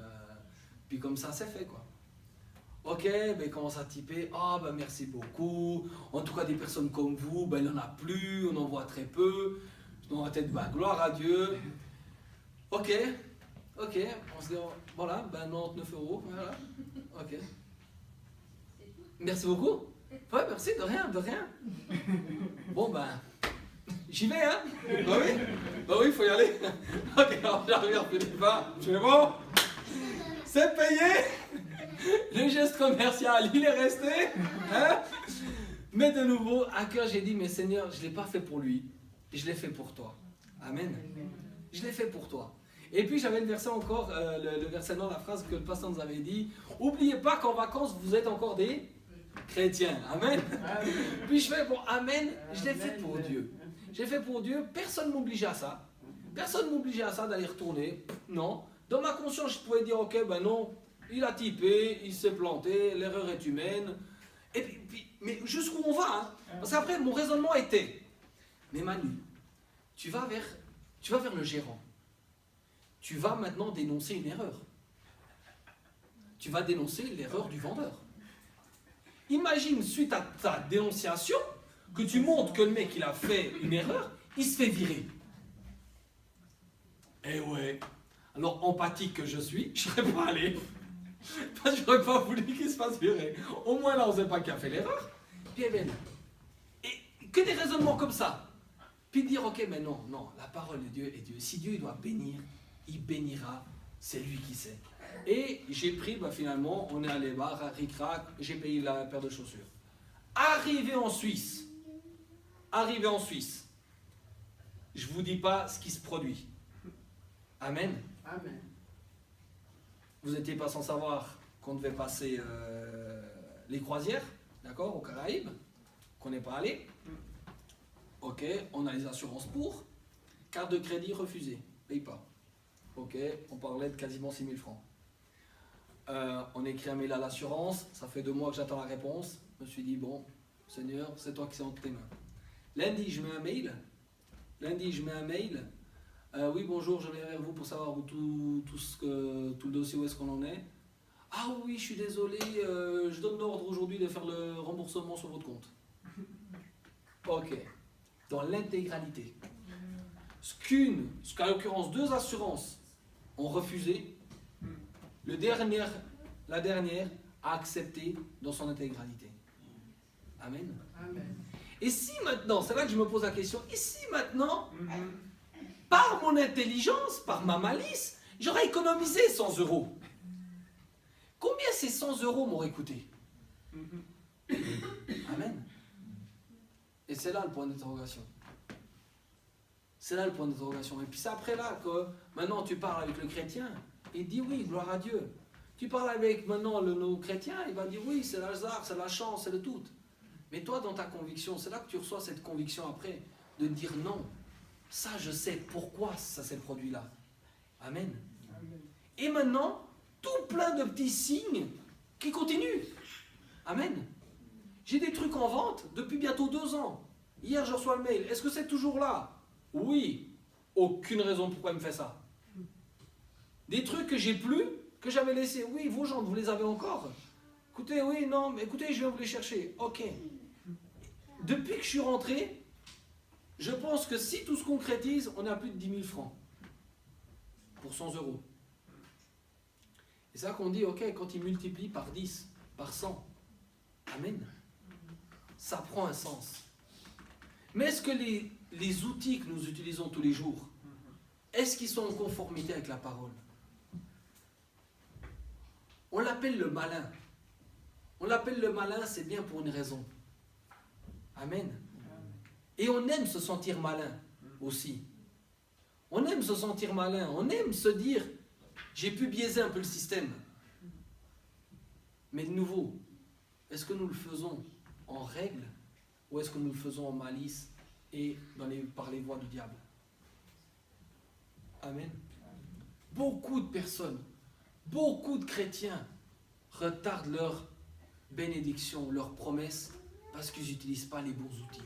A: puis comme ça c'est fait quoi. Ok, ben commence à typer. Ah ben merci beaucoup. En tout cas des personnes comme vous, ben il n'y en a plus, on en voit très peu. Dans la tête, ben gloire à Dieu. Ok, on se dit voilà, ben 99 €, voilà. Ok. Merci beaucoup. Ouais, merci, de rien. Bon ben, j'y vais hein. Bah oui, il faut y aller. Ok, alors j'arrive à Philippe. Je fais bon, c'est payé. Le geste commercial, il est resté. Hein? Mais de nouveau, à cœur, j'ai dit, mais Seigneur, je ne l'ai pas fait pour lui, je l'ai fait pour toi. Amen. Je l'ai fait pour toi. Et puis j'avais le verset encore, le verset dans la phrase que le pasteur nous avait dit. Oubliez pas qu'en vacances, vous êtes encore des chrétiens. Amen. Puis je fais, bon, amen, je l'ai fait pour Dieu. Je l'ai fait pour Dieu, personne ne m'obligeait à ça. Personne ne m'obligeait à ça d'aller retourner. Non. Dans ma conscience, je pouvais dire, ok, ben non. Il a typé, il s'est planté, l'erreur est humaine. Et puis, mais jusqu'où on va hein? Parce qu'après, mon raisonnement était, mais Manu, tu vas vers le gérant. Tu vas maintenant dénoncer une erreur. Tu vas dénoncer l'erreur du vendeur. Imagine, suite à ta dénonciation, que tu montres que le mec, il a fait une erreur, il se fait virer. Eh ouais. Alors, empathique que je suis, je ne serais pas allé. Parce que je n'aurais pas voulu qu'il se fasse virer. Au moins là, on ne sait pas qui a fait l'erreur. Puis et que des raisonnements comme ça. Puis dire, ok, mais non, la parole de Dieu est Dieu. Si Dieu il doit bénir, il bénira, c'est lui qui sait. Et j'ai pris, bah, finalement, on est allé voir, ric-rac, j'ai payé la paire de chaussures. Arrivé en Suisse, je ne vous dis pas ce qui se produit. Amen.
B: Amen.
A: Vous n'étiez pas sans savoir qu'on devait passer les croisières, d'accord, aux Caraïbes, qu'on n'est pas allé. Ok, on a les assurances pour. Carte de crédit refusée, paye pas. Ok, on parlait de quasiment 6 000 francs. On écrit un mail à l'assurance, ça fait 2 mois que j'attends la réponse. Je me suis dit, bon, Seigneur, c'est toi qui c'est entre tes mains. Lundi, je mets un mail. Oui, bonjour, je viens vers vous pour savoir où tout le dossier, où est-ce qu'on en est. Ah oui, je suis désolé, je donne l'ordre aujourd'hui de faire le remboursement sur votre compte. Ok, dans l'intégralité. Ce qu'à l'occurrence 2 assurances ont refusé, la dernière a accepté dans son intégralité. Amen.
B: Amen.
A: Et si maintenant, c'est là que je me pose la question, et si maintenant, par mon intelligence, par ma malice, j'aurais économisé 100 €. Combien ces 100 € m'auraient coûté? Amen. Et c'est là le point d'interrogation. Et puis c'est après là que maintenant tu parles avec le chrétien, il dit oui, gloire à Dieu. Tu parles avec maintenant nos chrétiens, il va dire oui, c'est le hasard, c'est la chance, c'est le tout. Mais toi, dans ta conviction, c'est là que tu reçois cette conviction après, de dire non. Ça, je sais pourquoi ça s'est produit là. Amen.
B: Amen.
A: Et maintenant, tout plein de petits signes qui continuent. Amen. J'ai des trucs en vente depuis bientôt 2 ans. Hier, je reçois le mail. Est-ce que c'est toujours là? Oui. Aucune raison pourquoi il me fait ça. Des trucs que j'ai plus, que j'avais laissés. Oui, vos gens, vous les avez encore? Écoutez, oui, non, mais écoutez, je viens vous les chercher. Ok. Depuis que je suis rentré, je pense que si tout se concrétise, on a plus de 10 000 francs pour 100 €. Et c'est ça qu'on dit, ok, quand il multiplie par 10, par 100, amen, ça prend un sens. Mais est-ce que les outils que nous utilisons tous les jours, est-ce qu'ils sont en conformité avec la parole? On l'appelle le malin. On l'appelle le malin, c'est bien pour une raison. Amen. Et on aime se sentir malin aussi. On aime se sentir malin. On aime se dire, j'ai pu biaiser un peu le système. Mais de nouveau, est-ce que nous le faisons en règle ou est-ce que nous le faisons en malice et par les voies du diable? Amen. Beaucoup de personnes, beaucoup de chrétiens retardent leur bénédiction, leurs promesses parce qu'ils n'utilisent pas les bons outils.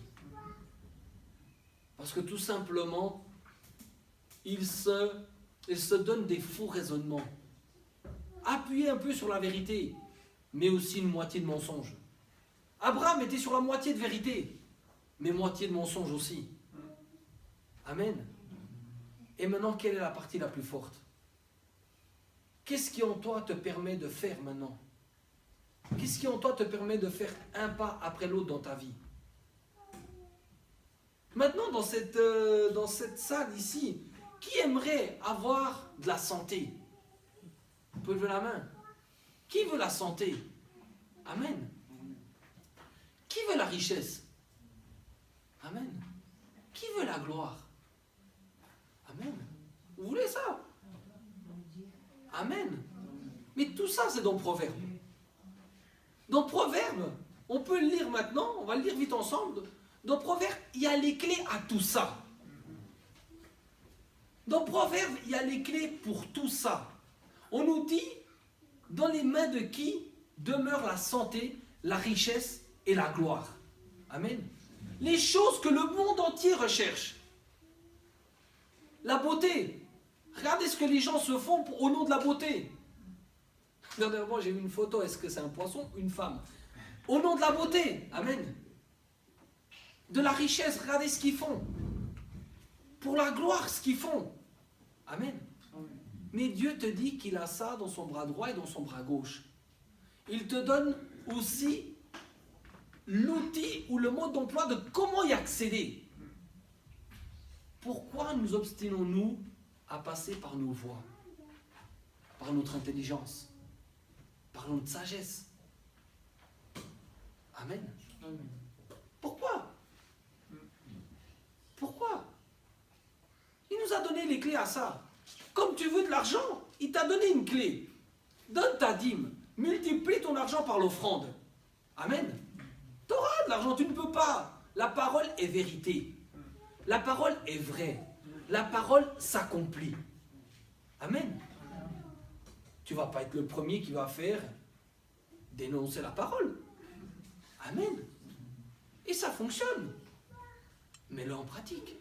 A: Parce que tout simplement, ils se donnent des faux raisonnements. Appuyés un peu sur la vérité, mais aussi une moitié de mensonge. Abraham était sur la moitié de vérité, mais moitié de mensonge aussi. Amen. Et maintenant, quelle est la partie la plus forte? Qu'est-ce qui en toi te permet de faire maintenant? Qu'est-ce qui en toi te permet de faire un pas après l'autre dans ta vie? Maintenant, dans cette salle ici, qui aimerait avoir de la santé? Vous pouvez lever la main. Qui veut la santé? Amen. Qui veut la richesse? Amen. Qui veut la gloire? Amen. Vous voulez ça? Amen. Mais tout ça, c'est dans Proverbe. Dans Proverbe, on peut le lire maintenant, on va le lire vite ensemble. Dans Proverbe, il y a les clés à tout ça. Dans Proverbe, il y a les clés pour tout ça. On nous dit, dans les mains de qui demeure la santé, la richesse et la gloire. Amen. Les choses que le monde entier recherche. La beauté. Regardez ce que les gens se font au nom de la beauté. Dernièrement, j'ai vu une photo. Est-ce que c'est un poisson ou une femme? Au nom de la beauté. Amen. De la richesse. Regardez ce qu'ils font. Pour la gloire, ce qu'ils font. Amen. Mais Dieu te dit qu'il a ça dans son bras droit et dans son bras gauche. Il te donne aussi l'outil ou le mode d'emploi de comment y accéder. Pourquoi nous obstinons-nous à passer par nos voies, par notre intelligence, par notre sagesse? Amen. Pourquoi? Pourquoi? Il nous a donné les clés à ça. Comme tu veux de l'argent, il t'a donné une clé. Donne ta dîme, multiplie ton argent par l'offrande. Amen. Tu auras de l'argent, tu ne peux pas. La parole est vérité. La parole est vraie. La parole s'accomplit. Amen. Tu ne vas pas être le premier qui va faire dénoncer la parole. Amen. Et ça fonctionne. Mets-le en pratique.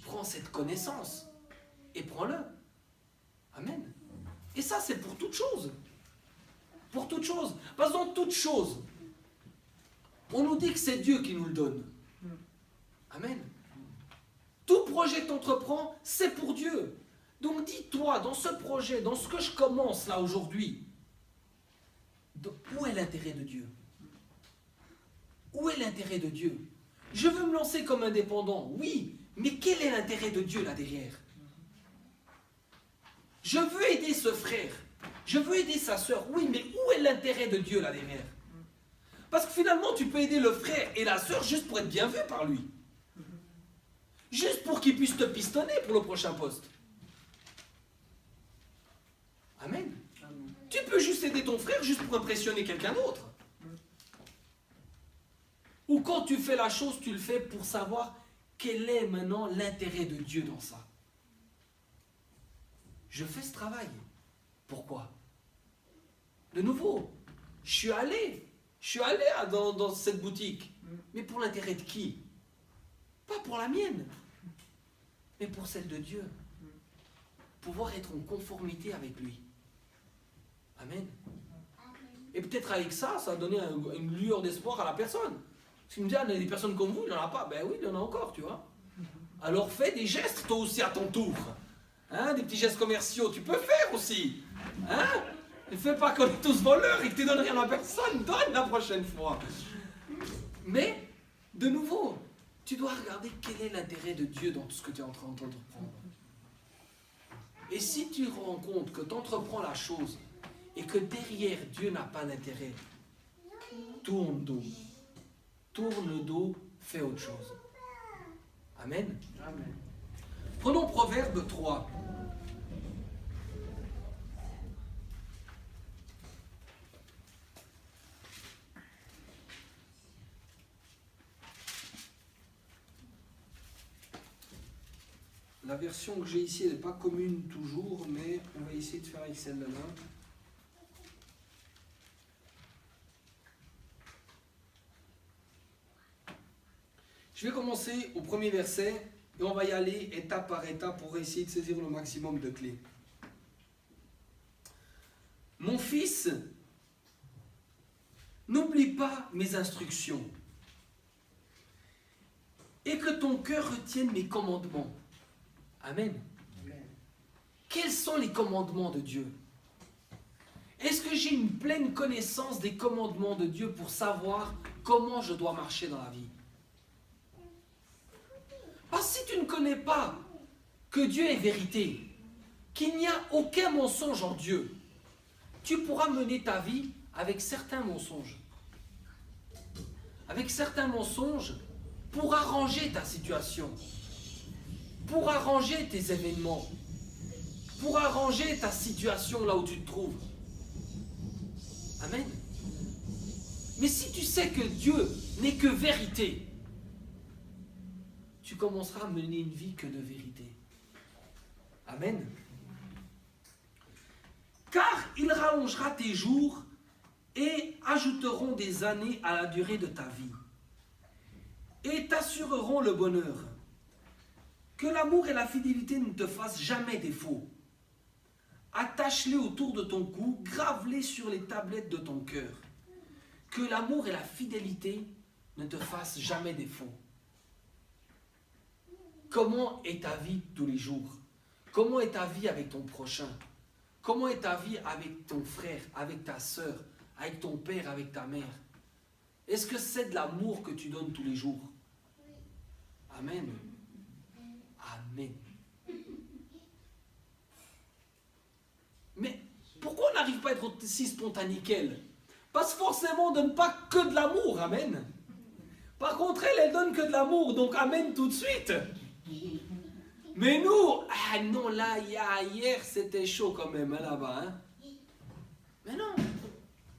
A: Prends cette connaissance et prends-le. Amen. Et ça, c'est pour toute chose. Pour toute chose. Parce que dans toute chose, on nous dit que c'est Dieu qui nous le donne. Amen. Tout projet que tu entreprends, c'est pour Dieu. Donc dis-toi, dans ce projet, dans ce que je commence là aujourd'hui, où est l'intérêt de Dieu? Où est l'intérêt de Dieu? Je veux me lancer comme indépendant, oui, mais quel est l'intérêt de Dieu là derrière? Je veux aider ce frère, je veux aider sa sœur, oui, mais où est l'intérêt de Dieu là derrière? Parce que finalement, tu peux aider le frère et la sœur juste pour être bien vu par lui. Juste pour qu'il puisse te pistonner pour le prochain poste. Amen. Amen. Tu peux juste aider ton frère juste pour impressionner quelqu'un d'autre. Ou quand tu fais la chose, tu le fais pour savoir quel est maintenant l'intérêt de Dieu dans ça. Je fais ce travail. Pourquoi? De nouveau, je suis allé dans cette boutique. Mais pour l'intérêt de qui? Pas pour la mienne, mais pour celle de Dieu. Pouvoir être en conformité avec lui. Amen. Et peut-être avec ça, ça va donner une lueur d'espoir à la personne. Parce qu'il me dit, il y a des personnes comme vous, il n'y en a pas. Ben oui, il y en a encore, tu vois. Alors fais des gestes, toi aussi, à ton tour. Hein, des petits gestes commerciaux, tu peux faire aussi. Hein? Ne fais pas comme tous voleurs et que tu ne donnes rien à personne. Donne la prochaine fois. Mais, de nouveau, tu dois regarder quel est l'intérêt de Dieu dans tout ce que tu es en train d'entreprendre. Et si tu rends compte que tu entreprends la chose et que derrière Dieu n'a pas d'intérêt, tourne dos. Tourne le dos, fais autre chose. Amen. Amen. Prenons Proverbe 3.
B: La version que j'ai ici, elle n'est pas commune toujours, mais on va essayer de faire avec celle-là. Je vais commencer au premier verset et on va y aller étape par étape pour essayer de saisir le maximum de clés. Mon fils, n'oublie pas mes instructions et que ton cœur retienne mes commandements. Amen.
C: Amen.
B: Quels sont les commandements de Dieu? Est-ce que j'ai une pleine connaissance des commandements de Dieu pour savoir comment je dois marcher dans la vie? Parce que si tu ne connais pas que Dieu est vérité, qu'il n'y a aucun mensonge en Dieu, tu pourras mener ta vie avec certains mensonges. Avec certains mensonges pour arranger ta situation, pour arranger tes événements, pour arranger ta situation là où tu te trouves. Amen. Mais si tu sais que Dieu n'est que vérité, tu commenceras à mener une vie que de vérité. Amen. Car il rallongera tes jours et ajouteront des années à la durée de ta vie et t'assureront le bonheur. Que l'amour et la fidélité ne te fassent jamais défaut. Attache-les autour de ton cou, grave-les sur les tablettes de ton cœur. Que l'amour et la fidélité ne te fassent jamais défaut. Comment est ta vie tous les jours? Comment est ta vie avec ton prochain? Comment est ta vie avec ton frère, avec ta soeur, avec ton père, avec ta mère? Est-ce que c'est de l'amour que tu donnes tous les jours? Amen. Amen. Mais pourquoi on n'arrive pas à être aussi spontané qu'elle? Parce forcément on ne donne pas que de l'amour, amen. Par contre, elle donne que de l'amour, donc amen tout de suite. Mais nous, ah non, là, hier, c'était chaud quand même, hein, là-bas. Hein. Mais non.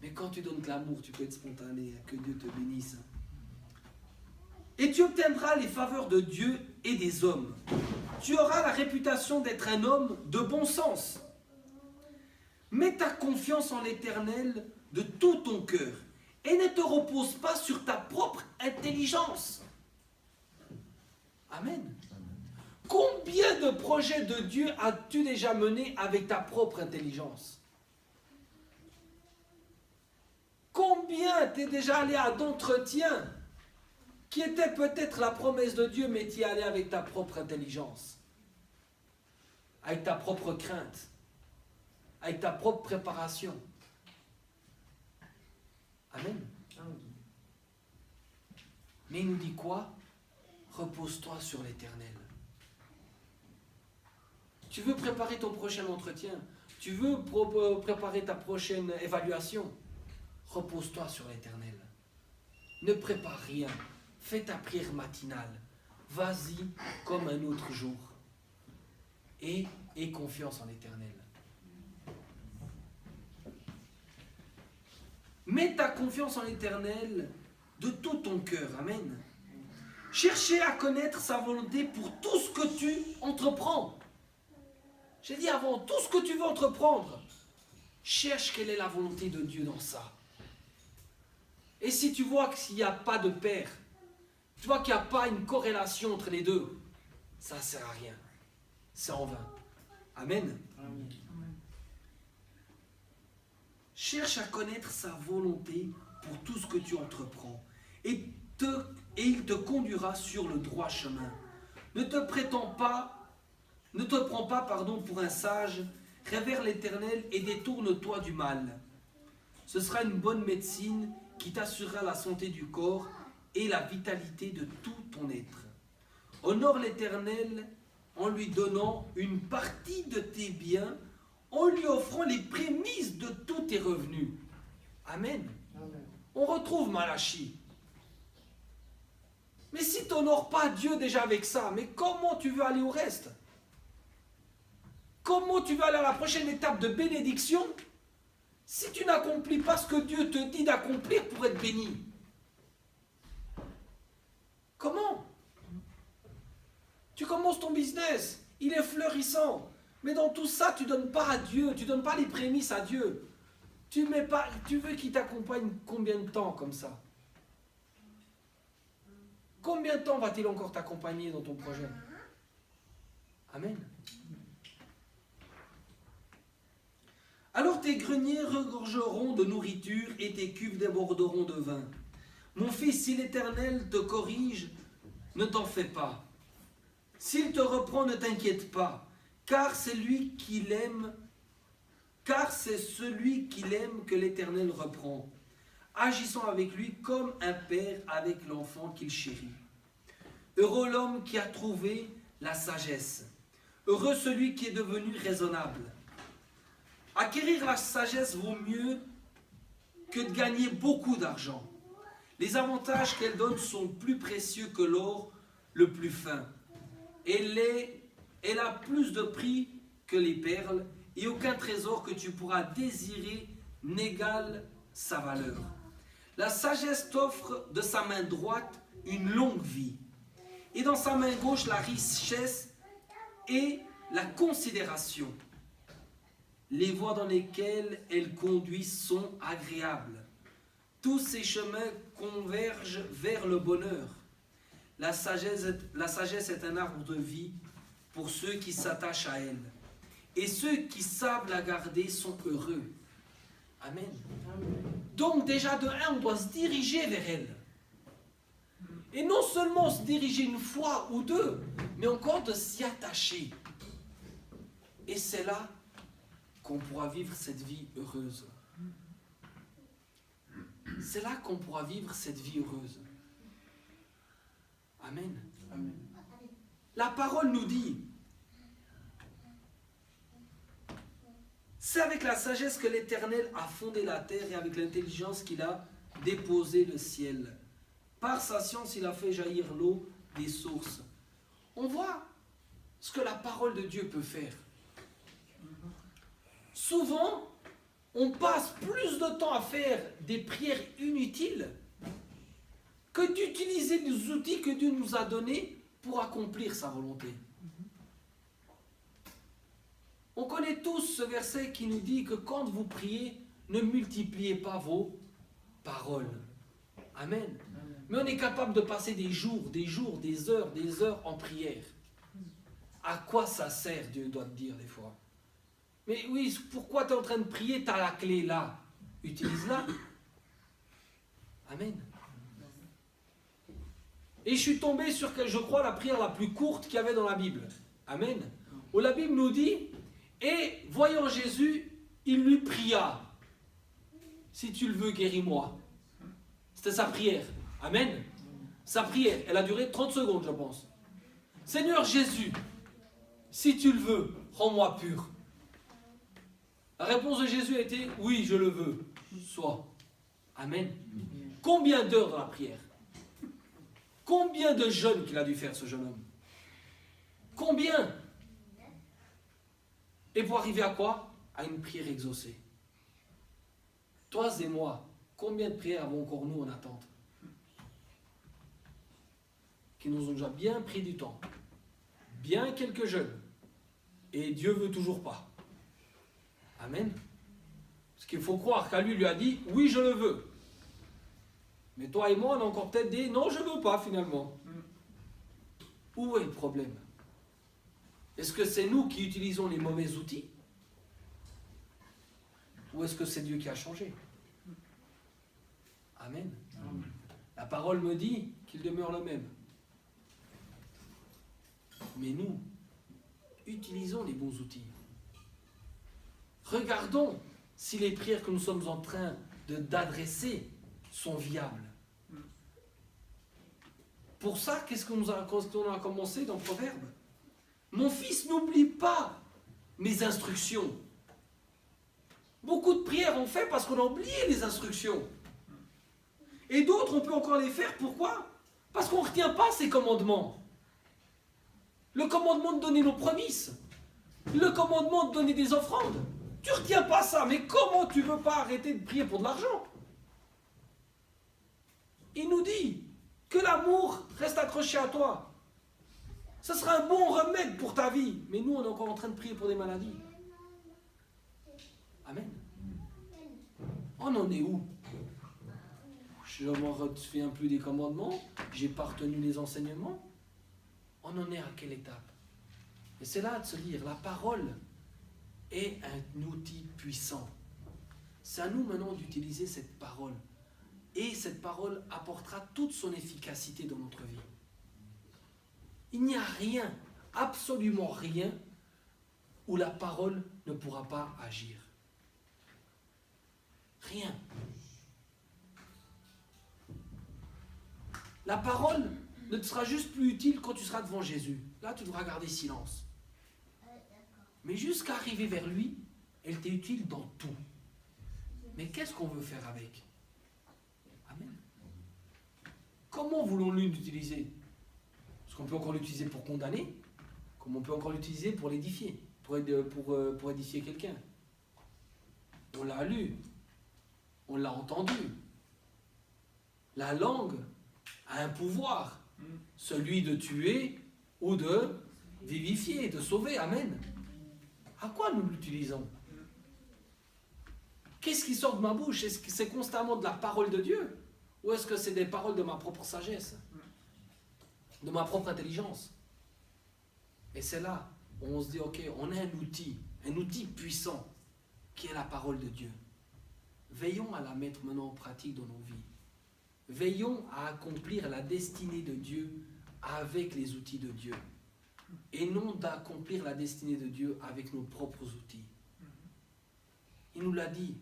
B: Mais quand tu donnes de l'amour, tu peux être spontané, que Dieu te bénisse. Et tu obtiendras les faveurs de Dieu et des hommes. Tu auras la réputation d'être un homme de bon sens. Mets ta confiance en l'Éternel de tout ton cœur et ne te repose pas sur ta propre intelligence. Amen. Combien de projets de Dieu as-tu déjà menés avec ta propre intelligence? Combien t'es déjà allé à d'entretiens qui étaient peut-être la promesse de Dieu, mais t'y es allé avec ta propre intelligence, avec ta propre crainte, avec ta propre préparation. Amen. Mais il nous dit quoi? Repose-toi sur l'Éternel. Tu veux préparer ton prochain entretien? Tu veux préparer ta prochaine évaluation? Repose-toi sur l'Éternel. Ne prépare rien. Fais ta prière matinale. Vas-y comme un autre jour. Et aie confiance en l'Éternel. Mets ta confiance en l'Éternel de tout ton cœur. Amen. Cherchez à connaître sa volonté pour tout ce que tu entreprends. J'ai dit avant, tout ce que tu veux entreprendre, cherche quelle est la volonté de Dieu dans ça. Et si tu vois qu'il n'y a pas de pair, tu vois qu'il n'y a pas une corrélation entre les deux, ça ne sert à rien. C'est en vain. Amen.
C: Amen.
B: Cherche à connaître sa volonté pour tout ce que tu entreprends. Et il te conduira sur le droit chemin. Ne te prends pas pour un sage, révère l'Éternel et détourne-toi du mal. Ce sera une bonne médecine qui t'assurera la santé du corps et la vitalité de tout ton être. Honore l'Éternel en lui donnant une partie de tes biens, en lui offrant les prémices de tous tes revenus. Amen.
C: Amen.
B: On retrouve Malachie. Mais si tu n'honores pas Dieu déjà avec ça, mais comment tu veux aller au reste? Comment tu veux aller à la prochaine étape de bénédiction si tu n'accomplis pas ce que Dieu te dit d'accomplir pour être béni? Comment? Tu commences ton business, il est fleurissant. Mais dans tout ça, tu ne donnes pas à Dieu, tu ne donnes pas les prémices à Dieu. Tu veux qu'il t'accompagne combien de temps comme ça? Combien de temps va-t-il encore t'accompagner dans ton projet? Amen. Alors tes greniers regorgeront de nourriture et tes cuves déborderont de vin. Mon fils, si l'Éternel te corrige, ne t'en fais pas. S'il te reprend, ne t'inquiète pas, car c'est celui qui l'aime que l'Éternel reprend, agissant avec lui comme un père avec l'enfant qu'il chérit. Heureux l'homme qui a trouvé la sagesse. Heureux celui qui est devenu raisonnable. Acquérir la sagesse vaut mieux que de gagner beaucoup d'argent. Les avantages qu'elle donne sont plus précieux que l'or le plus fin. Elle a plus de prix que les perles, et aucun trésor que tu pourras désirer n'égale sa valeur. La sagesse t'offre de sa main droite une longue vie, et dans sa main gauche la richesse et la considération. Les voies dans lesquelles elle conduit sont agréables. Tous ses chemins convergent vers le bonheur. La sagesse est un arbre de vie pour ceux qui s'attachent à elle. Et ceux qui savent la garder sont heureux. Amen. Donc déjà de un, on doit se diriger vers elle. Et non seulement se diriger une fois ou deux, mais encore de s'y attacher. Et c'est là qu'on pourra vivre cette vie heureuse. C'est là qu'on pourra vivre cette vie heureuse. Amen. Amen. La parole nous dit, c'est avec la sagesse que l'Éternel a fondé la terre et avec l'intelligence qu'il a déposé le ciel. Par sa science, il a fait jaillir l'eau des sources. On voit ce que la parole de Dieu peut faire. Souvent, on passe plus de temps à faire des prières inutiles que d'utiliser les outils que Dieu nous a donnés pour accomplir sa volonté. On connaît tous ce verset qui nous dit que quand vous priez, ne multipliez pas vos paroles. Amen. Mais on est capable de passer des jours, des heures en prière. À quoi ça sert, Dieu doit te dire des fois. Mais oui, pourquoi tu es en train de prier, tu as la clé là. Utilise-la. Amen. Et je suis tombé sur, je crois, la prière la plus courte qu'il y avait dans la Bible. Amen. Où la Bible nous dit, et voyant Jésus, il lui pria, si tu le veux, guéris-moi. C'était sa prière. Amen. Sa prière, elle a duré 30 secondes, je pense. Seigneur Jésus, si tu le veux, rends-moi pur. La réponse de Jésus a été, oui, je le veux. Soit. Amen. Combien d'heures dans la prière? Combien de jeûnes qu'il a dû faire, ce jeune homme? Combien? Et pour arriver à quoi? À une prière exaucée. Toi et moi, combien de prières avons encore nous en attente? Qui nous ont déjà bien pris du temps. Bien quelques jeûnes. Et Dieu veut toujours pas. Amen. Parce qu'il faut croire qu'à lui a dit, oui, je le veux. Mais toi et moi, on a encore peut-être dit, non, je ne veux pas finalement. Où est le problème? Est-ce que c'est nous qui utilisons les mauvais outils? Ou est-ce que c'est Dieu qui a changé? Amen. La parole me dit qu'il demeure le même. Mais nous, utilisons les bons outils. Regardons si les prières que nous sommes en train d'adresser sont viables. Pour ça, qu'est-ce qu'on a commencé dans Proverbe? Mon fils, n'oublie pas mes instructions. Beaucoup de prières on fait parce qu'on a oublié les instructions. Et d'autres, on peut encore les faire. Pourquoi? Parce qu'on ne retient pas ces commandements. Le commandement de donner nos prémices. Le commandement de donner des offrandes. Tu ne retiens pas ça, mais comment tu ne veux pas arrêter de prier pour de l'argent? Il nous dit que l'amour reste accroché à toi. Ce sera un bon remède pour ta vie. Mais nous, on est encore en train de prier pour des maladies. Amen. On en est où? Je ne me souviens plus des commandements. J'ai pas retenu les enseignements. On en est à quelle étape? Et c'est là de se dire, la parole est un outil puissant. C'est à nous maintenant d'utiliser cette parole. Et cette parole apportera toute son efficacité dans notre vie. Il n'y a rien, absolument rien, où la parole ne pourra pas agir. Rien. La parole ne te sera juste plus utile quand tu seras devant Jésus. Là, tu devras garder silence. Mais jusqu'à arriver vers lui, elle t'est utile dans tout. Mais qu'est-ce qu'on veut faire avec? Amen. Comment voulons-nous l'utiliser? Est-ce qu'on peut encore l'utiliser pour condamner? Comme on peut encore l'utiliser pour l'édifier, pour édifier quelqu'un? On l'a lu, on l'a entendu. La langue a un pouvoir, celui de tuer ou de vivifier, de sauver. Amen. À quoi nous l'utilisons? Qu'est-ce qui sort de ma bouche? Est-ce que c'est constamment de la parole de Dieu? Ou est-ce que c'est des paroles de ma propre sagesse? De ma propre intelligence? Et c'est là où on se dit, ok, on a un outil puissant, qui est la parole de Dieu. Veillons à la mettre maintenant en pratique dans nos vies. Veillons à accomplir la destinée de Dieu avec les outils de Dieu. Et non d'accomplir la destinée de Dieu avec nos propres outils. Il nous l'a dit,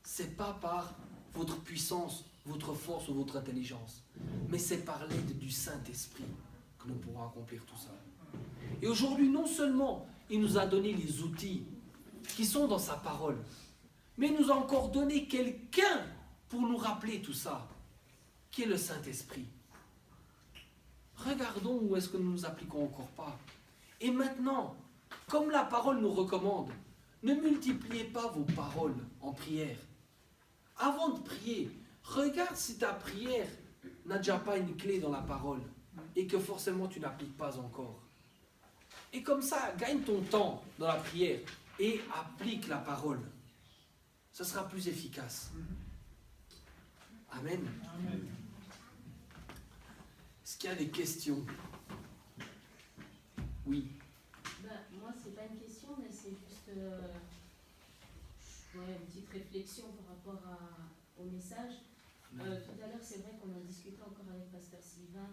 B: c'est pas par votre puissance, votre force ou votre intelligence, mais c'est par l'aide du Saint-Esprit que nous pourrons accomplir tout ça. Et aujourd'hui, non seulement il nous a donné les outils qui sont dans sa parole, mais il nous a encore donné quelqu'un pour nous rappeler tout ça, qui est le Saint-Esprit. Regardons où est-ce que nous nous appliquons encore pas. Et maintenant, comme la parole nous recommande, ne multipliez pas vos paroles en prière. Avant de prier, regarde si ta prière n'a déjà pas une clé dans la parole et que forcément tu n'appliques pas encore. Et comme ça, gagne ton temps dans la prière et applique la parole. Ce sera plus efficace. Amen.
C: Amen.
B: Est-ce qu'il y a des questions? Oui.
D: Moi, c'est pas une question, mais c'est juste une petite réflexion par rapport au message. Tout à l'heure, c'est vrai qu'on en discutait encore avec Pasteur Sylvain.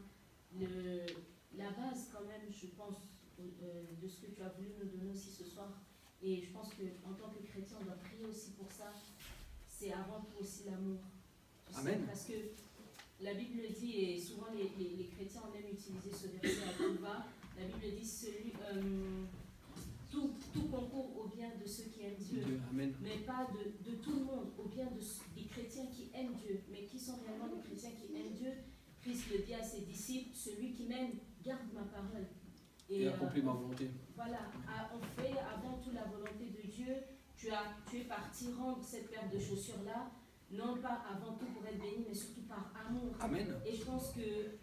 D: La base, quand même, je pense, de ce que tu as voulu nous donner aussi ce soir, et je pense qu'en tant que chrétien, on doit prier aussi pour ça, c'est avant tout aussi l'amour.
B: Amen.
D: Parce que la Bible dit, et souvent les chrétiens en aiment utiliser ce verset à tout va, la Bible dit tout concourt au bien de ceux qui aiment Dieu,
B: Amen.
D: mais pas de tout le monde, au bien des chrétiens qui aiment Dieu. Mais qui sont réellement les chrétiens qui aiment Dieu? Christ le dit à ses disciples, celui qui m'aime garde ma parole.
B: Et accomplit ma volonté.
D: Voilà, on fait avant tout la volonté de Dieu. Tu es parti rendre cette paire de chaussures-là, non pas avant tout pour être béni, mais surtout par amour.
B: Amen.
D: Et je pense que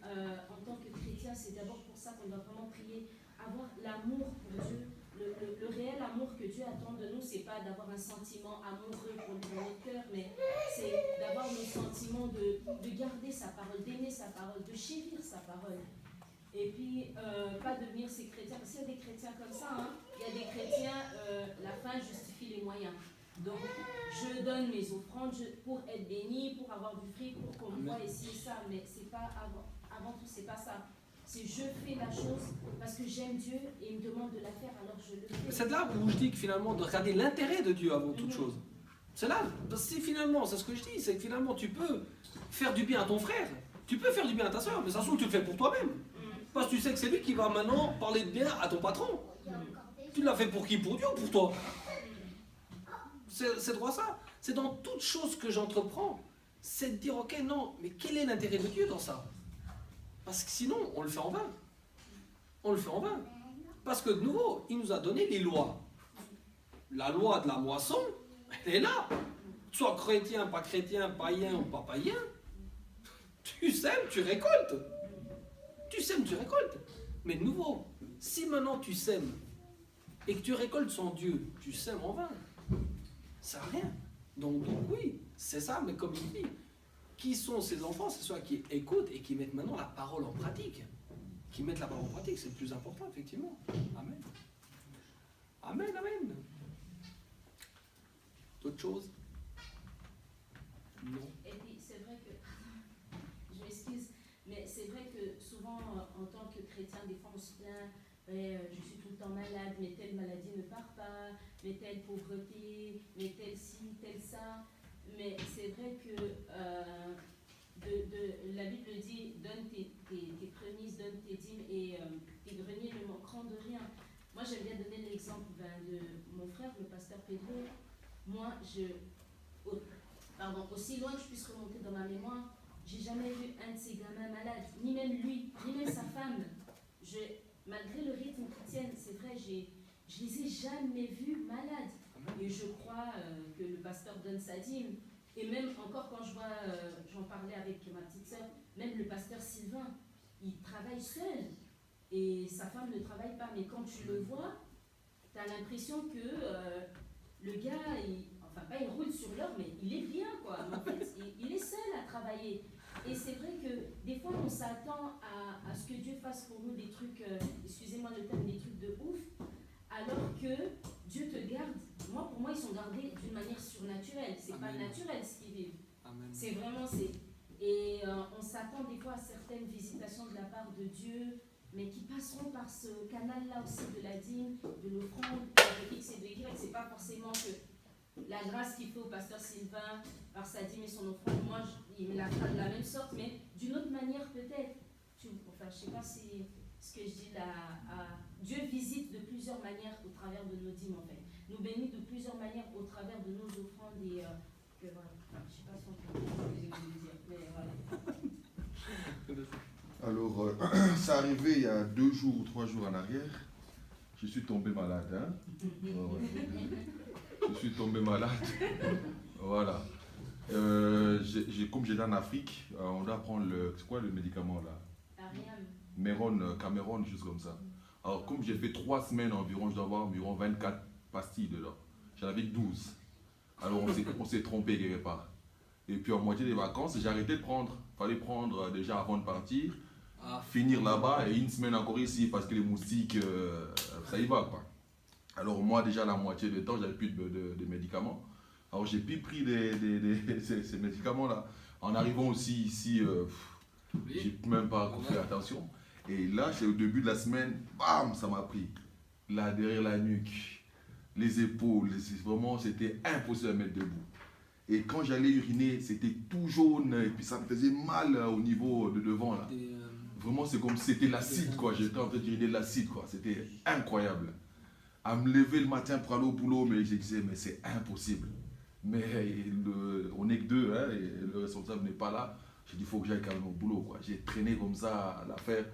D: en tant que chrétien, c'est d'abord pour ça qu'on doit vraiment prier, avoir l'amour pour Dieu. Le réel amour que Dieu attend de nous, c'est pas d'avoir un sentiment amoureux pour notre cœur, mais c'est d'avoir le sentiment de garder sa parole, d'aimer sa parole, de chérir sa parole. Et puis, pas devenir ces chrétiens, parce qu'il y a des chrétiens comme ça, hein. Il y a des chrétiens, la fin justifie les moyens. Donc, je donne mes offrandes pour être béni, pour avoir du fruit, pour qu'on me voie ici et ça, mais c'est pas avant tout, c'est pas ça. C'est je fais la chose parce que j'aime Dieu et il me demande de la faire, alors je le fais.
B: C'est là où je dis que finalement, de regarder l'intérêt de Dieu avant toute chose. C'est là, parce que finalement, c'est ce que je dis, c'est que finalement, tu peux faire du bien à ton frère, tu peux faire du bien à ta soeur, mais ça se trouve, tu le fais pour toi-même. Parce que tu sais que c'est lui qui va maintenant parler de bien à ton patron. Tu l'as fait pour qui? Pour Dieu ou pour toi? C'est droit ça. C'est dans toute chose que j'entreprends. C'est de dire, ok, non, mais quel est l'intérêt de Dieu dans ça? Parce que sinon, on le fait en vain. On le fait en vain. Parce que de nouveau, il nous a donné les lois. La loi de la moisson, elle est là. Sois chrétien, pas chrétien, païen ou pas païen. Tu sèmes, tu récoltes. Tu sèmes, tu récoltes. Mais de nouveau, si maintenant tu sèmes et que tu récoltes sans Dieu, tu sèmes en vain. Ça sert à rien. Donc oui, c'est ça, mais comme il dit, qui sont ces enfants? C'est ceux qui écoutent et qui mettent maintenant la parole en pratique. Qui mettent la parole en pratique, c'est le plus important, effectivement. Amen. Amen, amen. D'autres choses? Non.
D: Et puis c'est vrai que, je m'excuse, mais c'est vrai que souvent en tant que chrétien, des fois on se plaint, ouais, je suis tout le temps malade, mais telle maladie ne part pas, mais telle pauvreté, mais telle ci, telle ça. Mais c'est vrai que la Bible dit, donne tes prémices, donne tes dîmes et tes greniers ne manqueront de rien. Moi j'aime bien donner l'exemple de mon frère, le pasteur Pedro. Moi, aussi loin que je puisse remonter dans ma mémoire, j'ai jamais vu un de ces gamins malade, ni même lui, ni même sa femme. Malgré le rythme qu'ils tiennent, c'est vrai, je les ai jamais vus malades. Et je crois que le pasteur donne sa dîme. Et même encore quand je vois, j'en parlais avec ma petite sœur, même le pasteur Sylvain, il travaille seul. Et sa femme ne travaille pas. Mais quand tu le vois, tu as l'impression que le gars, il roule sur l'or, mais il est bien, quoi. En fait, il est seul à travailler. Et c'est vrai que des fois, on s'attend à ce que Dieu fasse pour nous des trucs, excusez-moi le terme, des trucs de ouf, alors que Dieu te garde. Pour moi, ils sont gardés d'une manière surnaturelle. C'est pas naturel ce qu'ils vivent.
B: Amen.
D: C'est vraiment, Et on s'attend des fois à certaines visitations de la part de Dieu, mais qui passeront par ce canal-là aussi de la dîme, de l'offrande, de X et de Y. C'est pas forcément que la grâce qu'il fait au pasteur Sylvain par sa dîme et son offrande, moi, il me la fera de la même sorte, mais d'une autre manière peut-être. Je sais pas si ce que je dis là. Dieu visite de plusieurs manières au travers de nos dîmes, en fait. Nous bénit de plusieurs manières au travers de nos offrandes et que voilà. Je sais pas si on peut dire, mais voilà.
C: Alors, ça arrivé il y a 2 jours ou 3 jours en arrière. Je suis tombé malade. Hein? Je suis tombé malade. Voilà. Comme j'étais en Afrique, on doit prendre c'est quoi le médicament là? Cameron, juste comme ça. Alors, comme j'ai fait 3 semaines environ, je dois avoir environ 24 pastilles dedans. J'en avais 12. Alors, on s'est trompé quelque part. Et puis, en moitié des vacances, j'ai arrêté de prendre. Il fallait prendre déjà avant de partir, finir là-bas et 1 semaine encore ici parce que les moustiques, ça y va quoi. Alors, moi, déjà, la moitié du temps, j'avais plus de médicaments. Alors, j'ai plus pris ces médicaments-là. En arrivant aussi ici, j'ai même pas fait attention. Et là, c'est au début de la semaine, bam, ça m'a pris. Là, derrière la nuque, les épaules, vraiment, c'était impossible à mettre debout. Et quand j'allais uriner, c'était tout jaune et puis ça me faisait mal au niveau de devant là. Vraiment, c'est comme si c'était l'acide quoi. J'étais en train d'uriner de l'acide quoi. C'était incroyable. À me lever le matin pour aller au boulot, mais je disais, mais c'est impossible. Mais on n'est que 2, hein, et le responsable n'est pas là. J'ai dit, il faut que j'aille quand même au boulot quoi. J'ai traîné comme ça à l'affaire.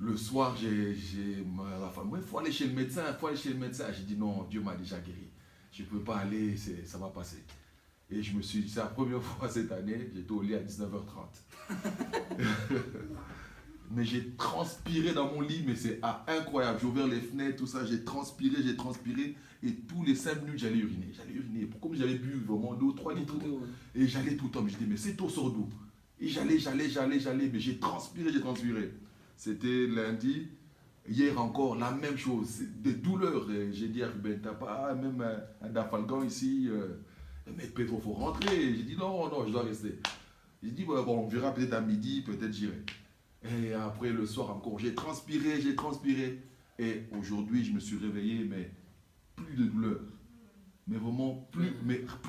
C: Le soir, la femme, il faut aller chez le médecin, J'ai dit non, Dieu m'a déjà guéri. Je ne peux pas aller, ça va passer. Et je me suis dit, c'est la première fois cette année, j'étais au lit à 19h30. Mais j'ai transpiré dans mon lit, mais c'est incroyable. J'ai ouvert les fenêtres, tout ça, j'ai transpiré. Et tous les 5 minutes, j'allais uriner. Comme j'avais bu vraiment 2 ou 3 litres. Et j'allais tout le temps. Je dis, mais cette eau sort d'où? Et j'allais. Mais j'ai transpiré. C'était lundi. Hier encore, la même chose. Des douleurs. Et j'ai dit à Ruben, t'as pas même un dafalgan ici. Mais Pedro, il faut rentrer. J'ai dit, non, je dois rester. J'ai dit, bon, on verra peut-être à midi, peut-être j'irai. Et après, le soir encore, j'ai transpiré. Et aujourd'hui, je me suis réveillé, mais plus de douleur. Mais vraiment, plus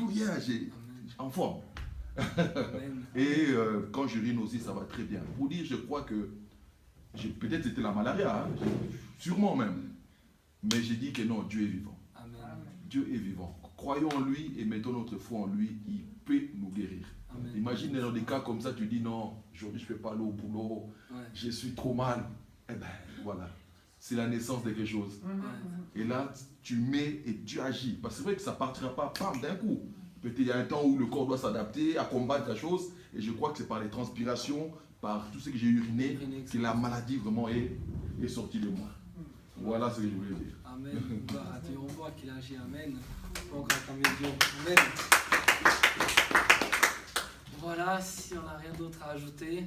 C: rien. J'ai en forme. Et quand j'urine aussi, ça va très bien. Pour dire, je crois que peut-être c'était la malaria, hein, sûrement même. Mais j'ai dit que non, Dieu est vivant.
B: Amen.
C: Dieu est vivant. Croyons en lui et mettons notre foi en lui, il peut nous guérir.
B: Amen.
C: Imagine dans des cas comme ça, tu dis non, aujourd'hui je ne peux pas aller au boulot, je suis trop mal. Eh bien voilà, c'est la naissance de quelque chose. Et là, tu mets et Dieu agit. Parce que c'est vrai que ça ne partira pas d'un coup. Peut-être il y a un temps où le corps doit s'adapter à combattre la chose. Et je crois que c'est par les transpirations, par tout ce que j'ai uriné, que la maladie vraiment est sortie de moi. Voilà ce que je voulais dire.
B: Amen. Gloire à Dieu. On voit qu'il agit. Amen. Donc, acclamer Dieu. Amen. Voilà, si on n'a rien d'autre à ajouter.